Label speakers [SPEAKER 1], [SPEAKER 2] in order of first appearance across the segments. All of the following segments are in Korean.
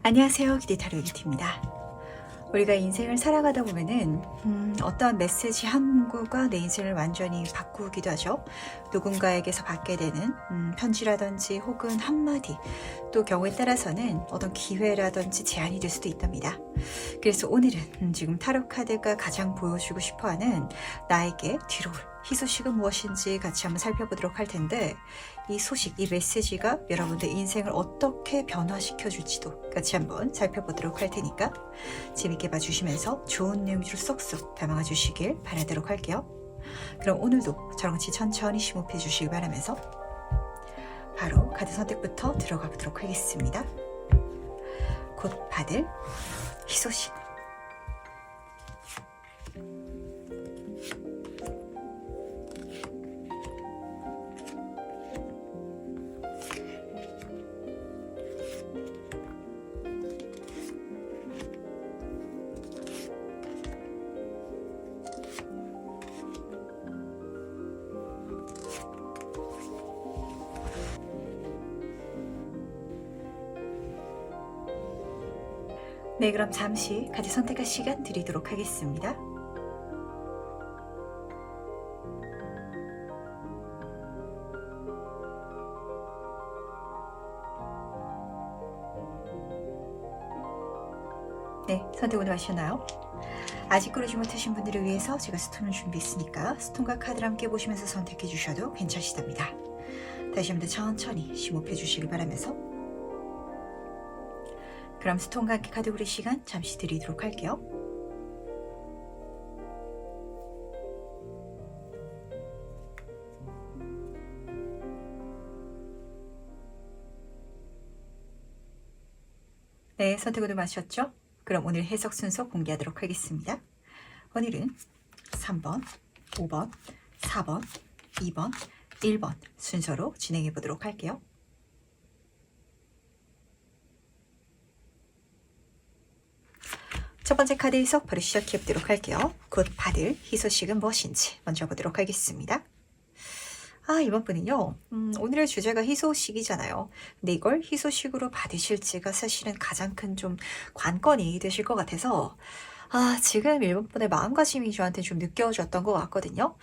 [SPEAKER 1] 안녕하세요. 기대타로 유티입니다. 우리가 인생을 살아가다 보면은 어떤 메시지 한 구가 내 인생을 완전히 바꾸기도 하죠. 누군가에게서 받게 되는 편지라든지 혹은 한마디, 또 경우에 따라서는 어떤 기회라든지 제안이 될 수도 있답니다. 그래서 오늘은 지금 타로 카드가 가장 보여주고 싶어하는 나에게 뒤로올 희소식은 무엇인지 같이 한번 살펴보도록 할 텐데, 이 소식, 이 메시지가 여러분들 인생을 어떻게 변화시켜 줄지도 같이 한번 살펴보도록 할 테니까 재밌게 봐주시면서 좋은 내용으로 쏙쏙 담아가 주시길 바라도록 할게요. 그럼 오늘도 저랑 같이 천천히 심호흡해 주시기 바라면서 바로 카드 선택부터 들어가 보도록 하겠습니다. 곧 받을 희소식. 네, 그럼 잠시 카드 선택할 시간 드리도록 하겠습니다. 네, 선택 오늘 하셨나요? 아직 고르지 못하신 분들을 위해서 제가 스톤을 준비했으니까 스톤과 카드를 함께 보시면서 선택해 주셔도 괜찮으시답니다. 다시 한번 천천히 심호흡해 주시길 바라면서 그럼 스톤과 함께 카드 고를 시간 잠시 드리도록 할게요. 네, 선택을 마셨죠? 그럼 오늘 해석 순서 공개하도록 하겠습니다. 오늘은 3번, 5번, 4번, 2번, 1번 순서로 진행해 보도록 할게요. 첫 번째 카드 해석 바로 시작해 보도록 할게요. 곧 받을 희소식은 무엇인지 먼저 보도록 하겠습니다. 이번 분은요, 오늘의 주제가 희소식이잖아요. 근데 이걸 희소식으로 받으실지가 사실은 가장 큰 좀 관건이 되실 것 같아서, 지금 이번 분의 마음가짐이 저한테 좀 느껴졌던 것 같거든요.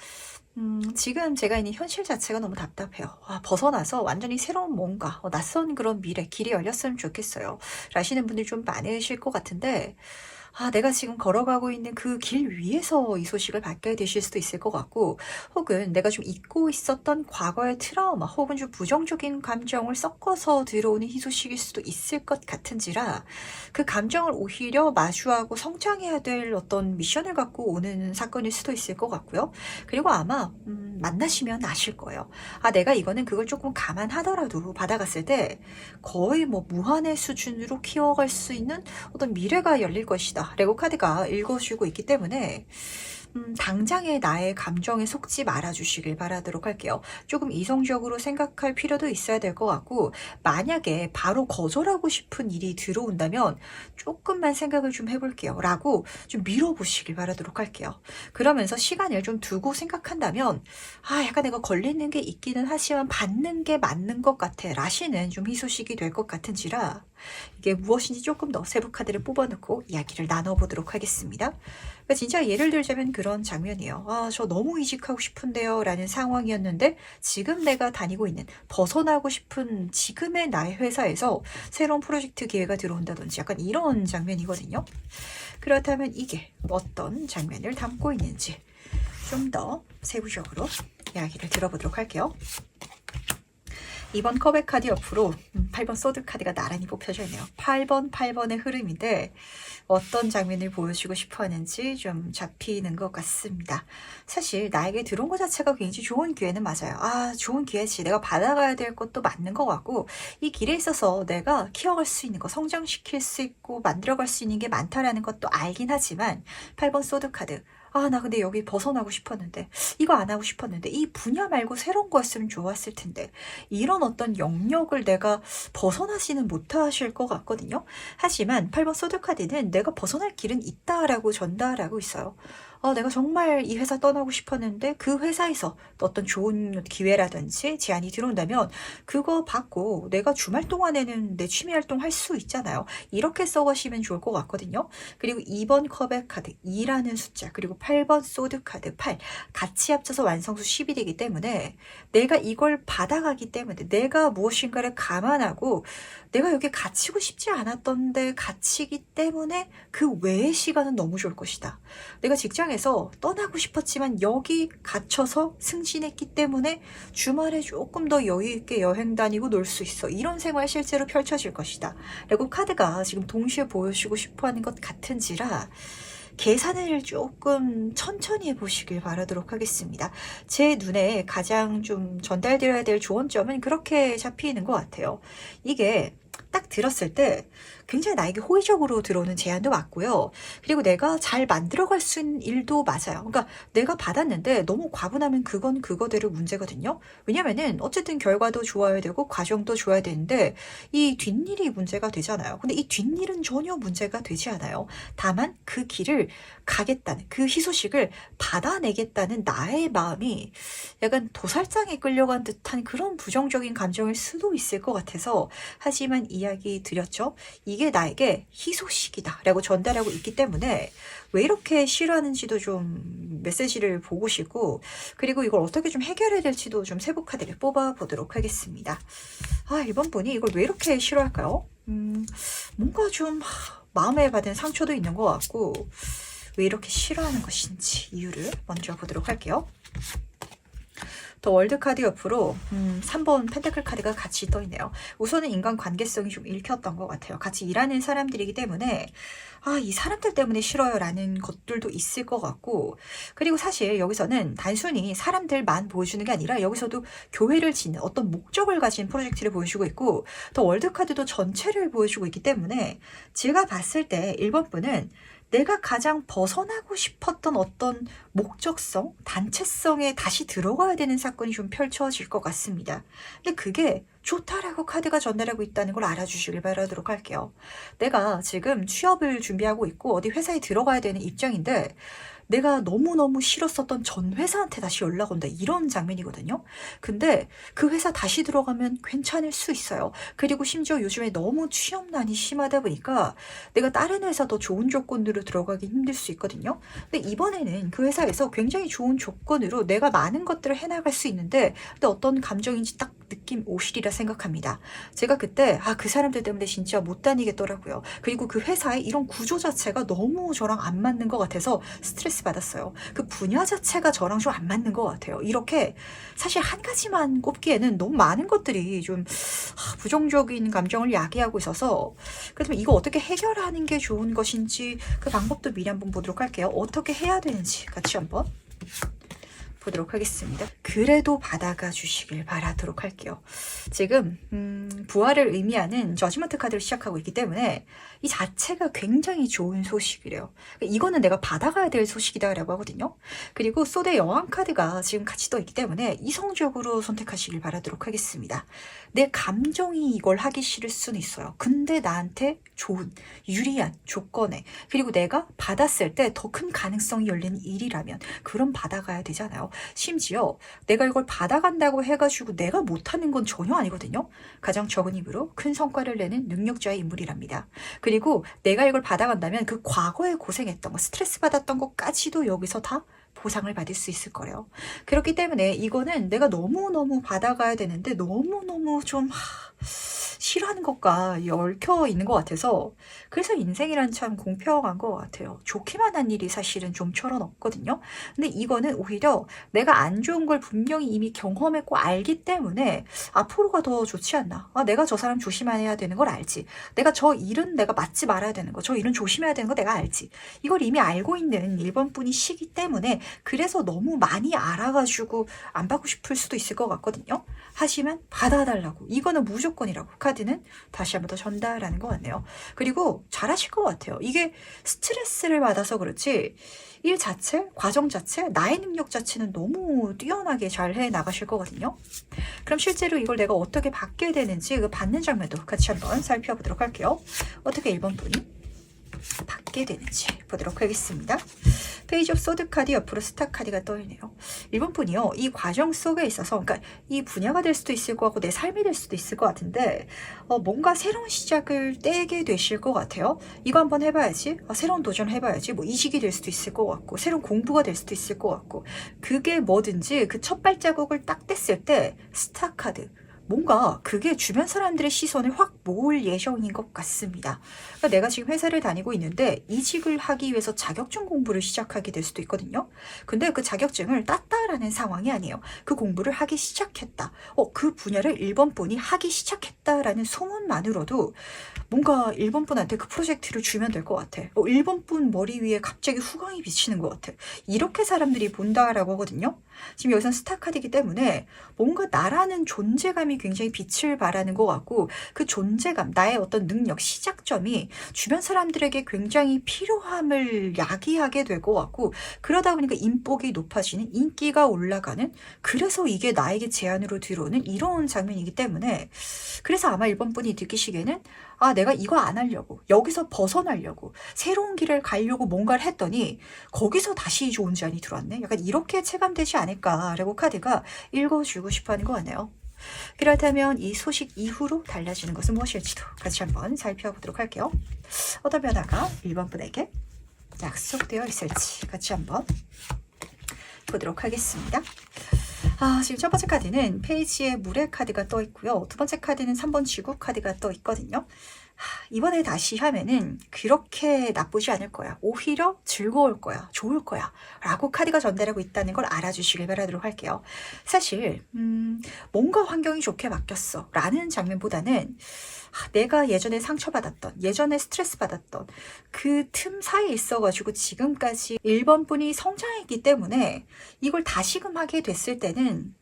[SPEAKER 1] 지금 제가 있는 현실 자체가 너무 답답해요. 벗어나서 완전히 새로운 뭔가, 낯선 그런 미래, 길이 열렸으면 좋겠어요. 라시는 분들이 좀 많으실 것 같은데, 내가 지금 걸어가고 있는 그 길 위에서 이 소식을 받게 되실 수도 있을 것 같고, 혹은 내가 좀 잊고 있었던 과거의 트라우마, 혹은 좀 부정적인 감정을 섞어서 들어오는 희소식일 수도 있을 것 같은지라, 그 감정을 오히려 마주하고 성장해야 될 어떤 미션을 갖고 오는 사건일 수도 있을 것 같고요. 그리고 아마 만나시면 아실 거예요. 내가 이거는 그걸 조금 감안하더라도 받아갔을 때 거의 뭐 무한의 수준으로 키워갈 수 있는 어떤 미래가 열릴 것이다 레고 카드가 읽어주고 있기 때문에 당장의 나의 감정에 속지 말아주시길 바라도록 할게요. 조금 이성적으로 생각할 필요도 있어야 될 것 같고, 만약에 바로 거절하고 싶은 일이 들어온다면 조금만 생각을 좀 해볼게요 라고 좀 밀어보시길 바라도록 할게요. 그러면서 시간을 좀 두고 생각한다면 약간 내가 걸리는 게 있기는 하지만 받는 게 맞는 것 같아 라시는 좀 희소식이 될 것 같은지라, 이게 무엇인지 조금 더 세부 카드를 뽑아놓고 이야기를 나눠보도록 하겠습니다. 그러니까 진짜 예를 들자면 그런 장면이에요. 저 너무 이직하고 싶은데요 라는 상황이었는데, 지금 내가 다니고 있는 벗어나고 싶은 지금의 나의 회사에서 새로운 프로젝트 기회가 들어온다든지 약간 이런 장면이거든요. 그렇다면 이게 어떤 장면을 담고 있는지 좀 더 세부적으로 이야기를 들어보도록 할게요. 2번 컵의 카드 옆으로 8번 소드 카드가 나란히 뽑혀져 있네요. 8번의 흐름인데 어떤 장면을 보여주고 싶어 하는지 좀 잡히는 것 같습니다. 사실 나에게 들어온 것 자체가 굉장히 좋은 기회는 맞아요. 좋은 기회지. 내가 받아가야 될 것도 맞는 것 같고, 이 길에 있어서 내가 키워갈 수 있는 거, 성장시킬 수 있고 만들어갈 수 있는 게 많다라는 것도 알긴 하지만, 8번 소드 카드. 나 근데 여기 벗어나고 싶었는데, 이거 안 하고 싶었는데, 이 분야 말고 새로운 거였으면 좋았을 텐데, 이런 어떤 영역을 내가 벗어나지는 못하실 것 같거든요. 하지만 8번 소드 카드는 내가 벗어날 길은 있다라고 전달하고 있어요. 내가 정말 이 회사 떠나고 싶었는데 그 회사에서 어떤 좋은 기회라든지 제안이 들어온다면 그거 받고 내가 주말 동안에는 내 취미 활동 할 수 있잖아요. 이렇게 써가시면 좋을 것 같거든요. 그리고 2번 컵의 카드 2라는 숫자, 그리고 8번 소드 카드 8 같이 합쳐서 완성수 10이 되기 때문에 내가 이걸 받아가기 때문에 내가 무엇인가를 감안하고 내가 여기 갇히고 싶지 않았던데 갇히기 때문에 그 외의 시간은 너무 좋을 것이다. 내가 직장에서 떠나고 싶었지만 여기 갇혀서 승진했기 때문에 주말에 조금 더 여유 있게 여행 다니고 놀 수 있어. 이런 생활 실제로 펼쳐질 것이다. 그리고 카드가 지금 동시에 보여주고 싶어하는 것 같은지라 계산을 조금 천천히 해보시길 바라도록 하겠습니다. 제 눈에 가장 좀 전달드려야 될 조언점은 그렇게 잡히는 것 같아요. 이게 딱 들었을 때 굉장히 나에게 호의적으로 들어오는 제안도 맞고요. 그리고 내가 잘 만들어갈 수 있는 일도 맞아요. 그러니까 내가 받았는데 너무 과분하면 그건 그거대로 문제거든요. 왜냐면은 어쨌든 결과도 좋아야 되고 과정도 좋아야 되는데 이 뒷일이 문제가 되잖아요. 근데 이 뒷일은 전혀 문제가 되지 않아요. 다만 그 길을 가겠다는, 그 희소식을 받아내겠다는 나의 마음이 약간 도살장에 끌려간 듯한 그런 부정적인 감정일 수도 있을 것 같아서, 하지만 이야기 드렸죠. 이게 나에게 희소식이다 라고 전달하고 있기 때문에 왜 이렇게 싫어하는지도 좀 메시지를 보고시고, 그리고 이걸 어떻게 좀 해결해야 될지도 좀 세부 카드를 뽑아보도록 하겠습니다. 이번 분이 이걸 왜 이렇게 싫어할까요? 뭔가 좀 마음에 받은 상처도 있는 것 같고, 왜 이렇게 싫어하는 것인지 이유를 먼저 보도록 할게요. 더 월드 카드 옆으로 3번 펜타클 카드가 같이 떠있네요. 우선은 인간 관계성이 좀 읽혔던 것 같아요. 같이 일하는 사람들이기 때문에 이 사람들 때문에 싫어요 라는 것들도 있을 것 같고, 그리고 사실 여기서는 단순히 사람들만 보여주는 게 아니라 여기서도 교회를 짓는 어떤 목적을 가진 프로젝트를 보여주고 있고, 더 월드 카드도 전체를 보여주고 있기 때문에 제가 봤을 때 1번 분은 내가 가장 벗어나고 싶었던 어떤 목적성, 단체성에 다시 들어가야 되는 사건이 좀 펼쳐질 것 같습니다. 근데 그게 좋다라고 카드가 전달하고 있다는 걸 알아주시길 바라도록 할게요. 내가 지금 취업을 준비하고 있고 어디 회사에 들어가야 되는 입장인데 내가 너무너무 싫었었던 전 회사한테 다시 연락 온다, 이런 장면이거든요. 근데 그 회사 다시 들어가면 괜찮을 수 있어요. 그리고 심지어 요즘에 너무 취업난이 심하다 보니까 내가 다른 회사 더 좋은 조건으로 들어가기 힘들 수 있거든요. 근데 이번에는 그 회사에서 굉장히 좋은 조건으로 내가 많은 것들을 해나갈 수 있는데, 근데 어떤 감정인지 딱 느낌 오시리라 생각합니다. 제가 그때 그 사람들 때문에 진짜 못 다니겠더라고요. 그리고 그 회사의 이런 구조 자체가 너무 저랑 안 맞는 것 같아서 스트레스 받았어요. 그 분야 자체가 저랑 좀 안 맞는 것 같아요. 이렇게 사실 한 가지만 꼽기에는 너무 많은 것들이 좀 부정적인 감정을 야기하고 있어서, 그렇다면 이거 어떻게 해결하는 게 좋은 것인지 그 방법도 미리 한번 보도록 할게요. 어떻게 해야 되는지 같이 한번 보도록 하겠습니다. 그래도 받아가 주시길 바라도록 할게요. 지금 부활을 의미하는 저지먼트 카드를 시작하고 있기 때문에 이 자체가 굉장히 좋은 소식이래요. 이거는 내가 받아가야 될 소식이다라고 하거든요. 그리고 소드의 여왕 카드가 지금 같이 떠 있기 때문에 이성적으로 선택하시길 바라도록 하겠습니다. 내 감정이 이걸 하기 싫을 수는 있어요. 근데 나한테 좋은 유리한 조건에, 그리고 내가 받았을 때 더 큰 가능성이 열리는 일이라면 그럼 받아가야 되잖아요. 심지어 내가 이걸 받아간다고 해가지고 내가 못하는 건 전혀 아니거든요. 가장 적은 힘으로 큰 성과를 내는 능력자의 인물이랍니다. 그리고 내가 이걸 받아간다면 그 과거에 고생했던 거, 스트레스 받았던 것까지도 여기서 다 보상을 받을 수 있을 거래요. 그렇기 때문에 이거는 내가 너무너무 받아가야 되는데 너무너무 좀 싫어하는 것과 얽혀 있는 것 같아서, 그래서 인생이란 참 공평한 것 같아요. 좋기만 한 일이 사실은 좀처럼 없거든요. 근데 이거는 오히려 내가 안 좋은 걸 분명히 이미 경험했고 알기 때문에 앞으로가 더 좋지 않나. 내가 저 사람 조심해야 되는 걸 알지. 내가 저 일은 내가 맞지 말아야 되는 거, 저 일은 조심해야 되는 거 내가 알지. 이걸 이미 알고 있는 1번 분이시기 때문에 그래서 너무 많이 알아가지고 안 받고 싶을 수도 있을 것 같거든요. 하지만 받아달라고, 이거는 무조건이라고 카드는 다시 한번 더 전달하는 것 같네요. 그리고 잘하실 것 같아요. 이게 스트레스를 받아서 그렇지 일 자체, 과정 자체, 나의 능력 자체는 너무 뛰어나게 잘 해나가실 거거든요. 그럼 실제로 이걸 내가 어떻게 받게 되는지 그 받는 장면도 같이 한번 살펴보도록 할게요. 어떻게 1번 분이 받게 되는지 보도록 하겠습니다. 페이지 오브 소드 카드 옆으로 스타 카드가 떠있네요. 1번 분이요. 이 과정 속에 있어서 그러니까 이 분야가 될 수도 있을 것 같고 내 삶이 될 수도 있을 것 같은데 뭔가 새로운 시작을 떼게 되실 것 같아요. 이거 한번 해봐야지. 새로운 도전을 해봐야지. 뭐 이직이 될 수도 있을 것 같고 새로운 공부가 될 수도 있을 것 같고 그게 뭐든지 그 첫 발자국을 딱 뗐을 때 스타 카드 뭔가 그게 주변 사람들의 시선을 확 모을 예정인 것 같습니다. 그러니까 내가 지금 회사를 다니고 있는데 이직을 하기 위해서 자격증 공부를 시작하게 될 수도 있거든요. 근데 그 자격증을 땄다라는 상황이 아니에요. 그 공부를 하기 시작했다. 그 분야를 1번 분이 하기 시작했다라는 소문만으로도 뭔가 1번 분한테 그 프로젝트를 주면 될 것 같아. 1번 분 머리 위에 갑자기 후광이 비치는 것 같아. 이렇게 사람들이 본다라고 하거든요. 지금 여기서는 스타 카드이기 때문에 뭔가 나라는 존재감이 굉장히 빛을 발하는 것 같고 그 존재감, 나의 어떤 능력, 시작점이 주변 사람들에게 굉장히 필요함을 야기하게 될 것 같고 그러다 보니까 인복이 높아지는, 인기가 올라가는, 그래서 이게 나에게 제안으로 들어오는 이런 장면이기 때문에 그래서 아마 1번 분이 느끼시기에는 내가 이거 안 하려고, 여기서 벗어나려고, 새로운 길을 가려고 뭔가를 했더니 거기서 다시 좋은 제안이 들어왔네. 약간 이렇게 체감되지 않을까라고 카드가 읽어주고 싶어하는 것 같네요. 그렇다면 이 소식 이후로 달라지는 것은 무엇일지도 같이 한번 살펴보도록 할게요. 어떤 변화가 1번 분에게 약속되어 있을지 같이 한번 보도록 하겠습니다. 지금 첫 번째 카드는 페이지에 물의 카드가 떠 있고요. 두 번째 카드는 3번 지구 카드가 떠 있거든요. 이번에 다시 하면은 그렇게 나쁘지 않을 거야. 오히려 즐거울 거야. 좋을 거야. 라고 카드가 전달하고 있다는 걸 알아주시길 바라도록 할게요. 사실 뭔가 환경이 좋게 바뀌었어 라는 장면보다는 내가 예전에 상처받았던, 예전에 스트레스 받았던 그 틈 사이에 있어가지고 지금까지 1번 분이 성장했기 때문에 이걸 다시금 하게 됐을 때는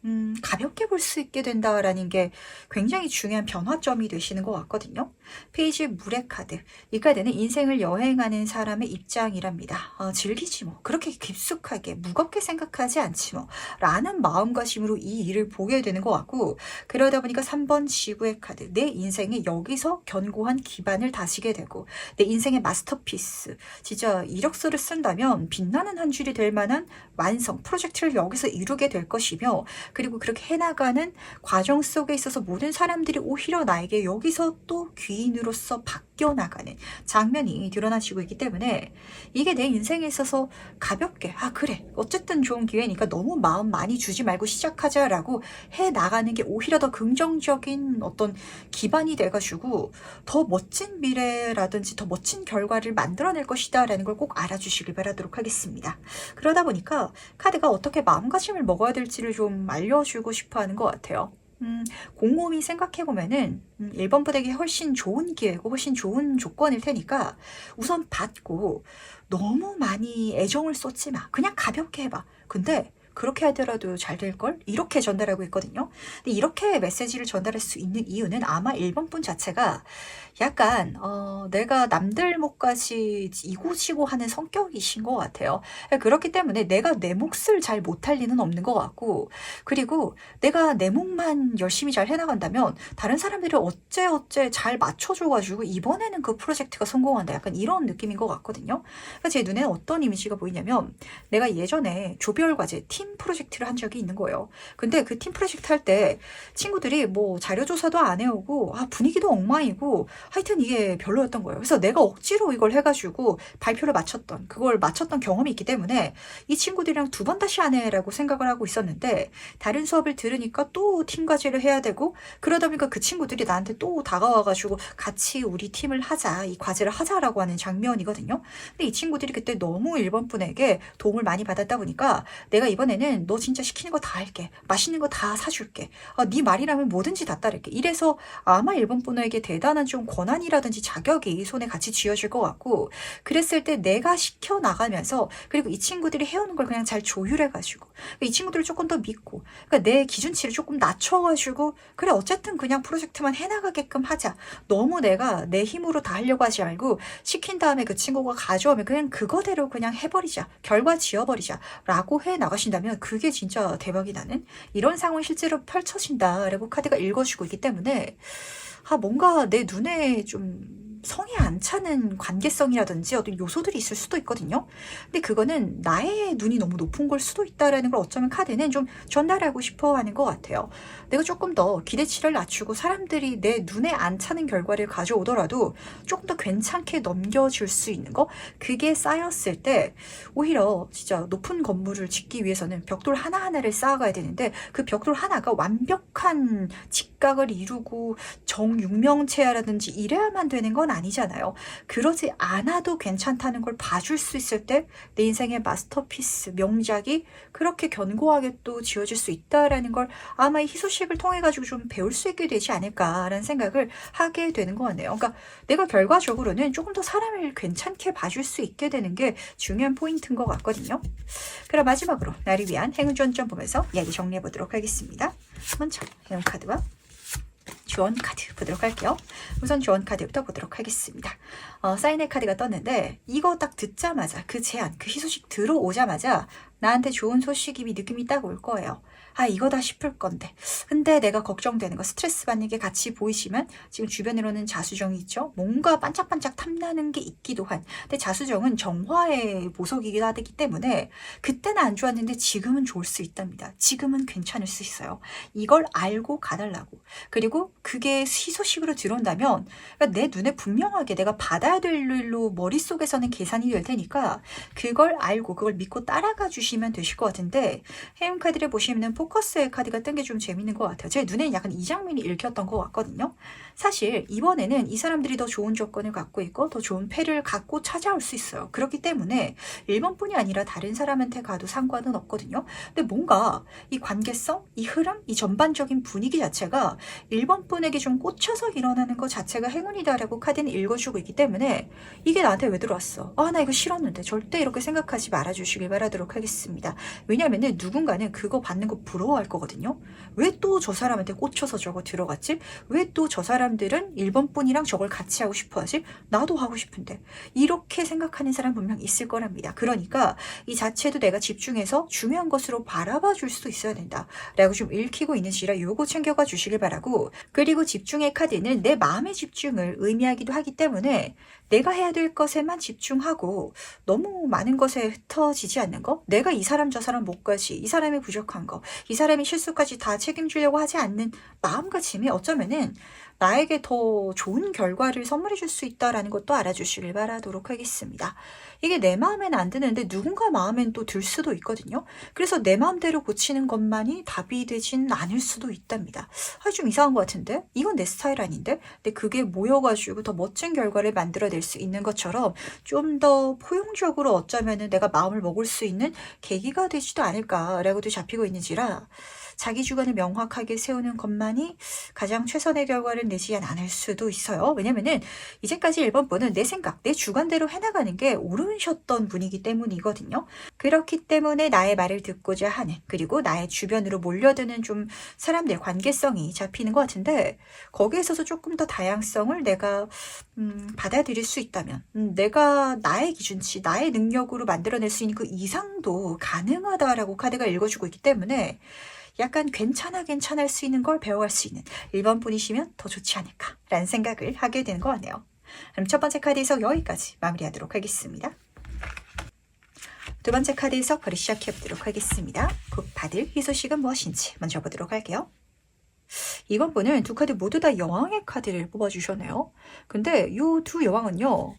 [SPEAKER 1] 가볍게 볼 수 있게 된다라는 게 굉장히 중요한 변화점이 되시는 것 같거든요. 페이지 물의 카드. 이 카드는 인생을 여행하는 사람의 입장이랍니다. 즐기지 뭐. 그렇게 깊숙하게 무겁게 생각하지 않지 뭐. 라는 마음가짐으로 이 일을 보게 되는 것 같고 그러다 보니까 3번 지구의 카드. 내 인생에 여기서 견고한 기반을 다지게 되고 내 인생의 마스터피스. 진짜 이력서를 쓴다면 빛나는 한 줄이 될 만한 완성, 프로젝트를 여기서 이루게 될 것이며 그리고 그렇게 해나가는 과정 속에 있어서 모든 사람들이 오히려 나에게 여기서 또 귀인으로서 바뀌어 나가는 장면이 드러나시고 있기 때문에 이게 내 인생에 있어서 가볍게 그래 어쨌든 좋은 기회니까 너무 마음 많이 주지 말고 시작하자라고 해나가는 게 오히려 더 긍정적인 어떤 기반이 돼가지고 더 멋진 미래라든지 더 멋진 결과를 만들어낼 것이다 라는 걸 꼭 알아주시길 바라도록 하겠습니다. 그러다 보니까 카드가 어떻게 마음가짐을 먹어야 될지를 좀 알려주고 싶어 하는 것 같아요. 곰곰이 생각해보면은 1번 분에게 훨씬 좋은 기회고 훨씬 좋은 조건일 테니까 우선 받고 너무 많이 애정을 쏟지 마. 그냥 가볍게 해봐. 근데 그렇게 하더라도 잘 될걸? 이렇게 전달하고 있거든요. 근데 이렇게 메시지를 전달할 수 있는 이유는 아마 1번 분 자체가 약간 내가 남들 몫까지 이고시고 하는 성격이신 것 같아요. 그렇기 때문에 내가 내 몫을 잘 못할 리는 없는 것 같고 그리고 내가 내 몫만 열심히 잘 해나간다면 다른 사람들이 어째 잘 맞춰줘가지고 이번에는 그 프로젝트가 성공한다. 약간 이런 느낌인 것 같거든요. 그러니까 제 눈에 어떤 이미지가 보이냐면 내가 예전에 조별과제 팀 프로젝트를 한 적이 있는 거예요. 근데 그 팀 프로젝트 할 때 친구들이 뭐 자료조사도 안 해오고 분위기도 엉망이고 하여튼 이게 별로였던 거예요. 그래서 내가 억지로 이걸 해가지고 발표를 그걸 마쳤던 경험이 있기 때문에 이 친구들이랑 두 번 다시 안 해라고 생각을 하고 있었는데 다른 수업을 들으니까 또 팀 과제를 해야 되고 그러다 보니까 그 친구들이 나한테 또 다가와가지고 같이 우리 팀을 하자, 이 과제를 하자라고 하는 장면이거든요. 근데 이 친구들이 그때 너무 1번 분에게 도움을 많이 받았다 보니까 내가 이번에는 너 진짜 시키는 거 다 할게. 맛있는 거 다 사줄게. 네 말이라면 뭐든지 다 따를게. 이래서 아마 1번 분에게 대단한 좀 권한이라든지 자격이 손에 같이 쥐어질 것 같고 그랬을 때 내가 시켜나가면서 그리고 이 친구들이 해오는 걸 그냥 잘 조율해가지고 이 친구들을 조금 더 믿고 그러니까 내 기준치를 조금 낮춰가지고 그래 어쨌든 그냥 프로젝트만 해나가게끔 하자. 너무 내가 내 힘으로 다 하려고 하지 말고 시킨 다음에 그 친구가 가져오면 그냥 그거대로 그냥 해버리자. 결과 지어버리자. 라고 해나가신다면 그게 진짜 대박이 나는 이런 상황이 실제로 펼쳐진다라고 카드가 읽어주고 있기 때문에 뭔가 내 눈에 좀 성에 안 차는 관계성이라든지 어떤 요소들이 있을 수도 있거든요. 근데 그거는 나의 눈이 너무 높은 걸 수도 있다라는 걸 어쩌면 카드는 좀 전달하고 싶어 하는 것 같아요. 내가 조금 더 기대치를 낮추고 사람들이 내 눈에 안 차는 결과를 가져오더라도 조금 더 괜찮게 넘겨줄 수 있는 거, 그게 쌓였을 때 오히려 진짜 높은 건물을 짓기 위해서는 벽돌 하나하나를 쌓아가야 되는데 그 벽돌 하나가 완벽한 직각을 이루고 정육명체라든지 이래야만 되는 건 아니잖아요. 그러지 않아도 괜찮다는 걸 봐줄 수 있을 때 내 인생의 마스터피스, 명작이 그렇게 견고하게 또 지어질 수 있다라는 걸 아마 이 희소식을 통해 가지고 좀 배울 수 있게 되지 않을까라는 생각을 하게 되는 것 같네요. 그러니까 내가 결과적으로는 조금 더 사람을 괜찮게 봐줄 수 있게 되는 게 중요한 포인트인 것 같거든요. 그럼 마지막으로 나를 위한 행운 전점 보면서 이야기 정리해 보도록 하겠습니다. 먼저 행운 카드와 주원 카드 보도록 할게요. 우선 주원 카드부터 보도록 하겠습니다. 사인의 카드가 떴는데 이거 딱 듣자마자 그 제안, 그 희소식 들어오자마자 나한테 좋은 소식이 느낌이 딱 올 거예요. 아, 이거다 싶을 건데. 근데 내가 걱정되는 거, 스트레스 받는 게 같이 보이시면 지금 주변으로는 자수정이 있죠. 뭔가 반짝반짝 탐나는 게 있기도 한. 근데 자수정은 정화의 보석이기도 하기 때문에 그때는 안 좋았는데 지금은 좋을 수 있답니다. 지금은 괜찮을 수 있어요. 이걸 알고 가달라고. 그리고 그게 희소식으로 들어온다면 그러니까 내 눈에 분명하게 내가 받아야 될 일로 머릿속에서는 계산이 될 테니까 그걸 알고 그걸 믿고 따라가 주시면 되실 것 같은데, 해운 카드를 보시면 포커스의 카드가 뜬 게 좀 재밌는 것 같아요. 제 눈에는 약간 이 장면이 읽혔던 것 같거든요. 사실 이번에는 이 사람들이 더 좋은 조건을 갖고 있고 더 좋은 패를 갖고 찾아올 수 있어요. 그렇기 때문에 1번뿐이 아니라 다른 사람한테 가도 상관은 없거든요. 근데 뭔가 이 관계성, 이 흐름, 이 전반적인 분위기 자체가 1번뿐에게 좀 꽂혀서 일어나는 것 자체가 행운이다라고 카드는 읽어주고 있기 때문에 이게 나한테 왜 들어왔어? 아, 나 이거 싫었는데. 절대 이렇게 생각하지 말아주시길 바라도록 하겠습니다. 왜냐하면 누군가는 그거 받는 거 부러워할 거거든요. 왜 또 저 사람한테 꽂혀서 저거 들어갔지? 왜 또 저 사람들은 1번뿐이랑 저걸 같이 하고 싶어 하지? 나도 하고 싶은데. 이렇게 생각하는 사람 분명 있을 거랍니다. 그러니까 이 자체도 내가 집중해서 중요한 것으로 바라봐 줄 수도 있어야 된다 라고 좀 읽히고 있는지라 요거 챙겨가 주시길 바라고, 그리고 집중의 카드는 내 마음의 집중을 의미하기도 하기 때문에 내가 해야 될 것에만 집중하고 너무 많은 것에 흩어지지 않는 거, 내가 이 사람 저 사람 못까지, 이 사람이 부족한 거, 이 사람이 실수까지 다 책임지려고 하지 않는 마음가짐이 어쩌면은 나에게 더 좋은 결과를 선물해 줄 수 있다라는 것도 알아주시길 바라도록 하겠습니다. 이게 내 마음에는 안 드는데 누군가 마음엔 또 들 수도 있거든요. 그래서 내 마음대로 고치는 것만이 답이 되진 않을 수도 있답니다. 아, 좀 이상한 것 같은데? 이건 내 스타일 아닌데? 근데 그게 모여가지고 더 멋진 결과를 만들어낼 수 있는 것처럼 좀 더 포용적으로 어쩌면은 내가 마음을 먹을 수 있는 계기가 되지도 않을까라고도 잡히고 있는지라 자기 주관을 명확하게 세우는 것만이 가장 최선의 결과를 내지 않을 수도 있어요. 왜냐면은 이제까지 1번분은 내 생각, 내 주관대로 해나가는 게 옳으셨던 분이기 때문이거든요. 그렇기 때문에 나의 말을 듣고자 하는, 그리고 나의 주변으로 몰려드는 좀 사람들 관계성이 잡히는 것 같은데, 거기에 있어서 조금 더 다양성을 내가 받아들일 수 있다면, 내가 나의 기준치, 나의 능력으로 만들어낼 수 있는 그 이상도 가능하다라고 카드가 읽어주고 있기 때문에 약간 괜찮을 수 있는 걸 배워갈 수 있는 1번 분이시면 더 좋지 않을까라는 생각을 하게 되는 것 같네요. 그럼 첫 번째 카드 해석 여기까지 마무리하도록 하겠습니다. 두 번째 카드 해석 바로 시작해보도록 하겠습니다. 곧 받을 희소식은 무엇인지 먼저 보도록 할게요. 이번 분은 두 카드 모두 다 여왕의 카드를 뽑아주셨네요. 근데 이 두 여왕은요,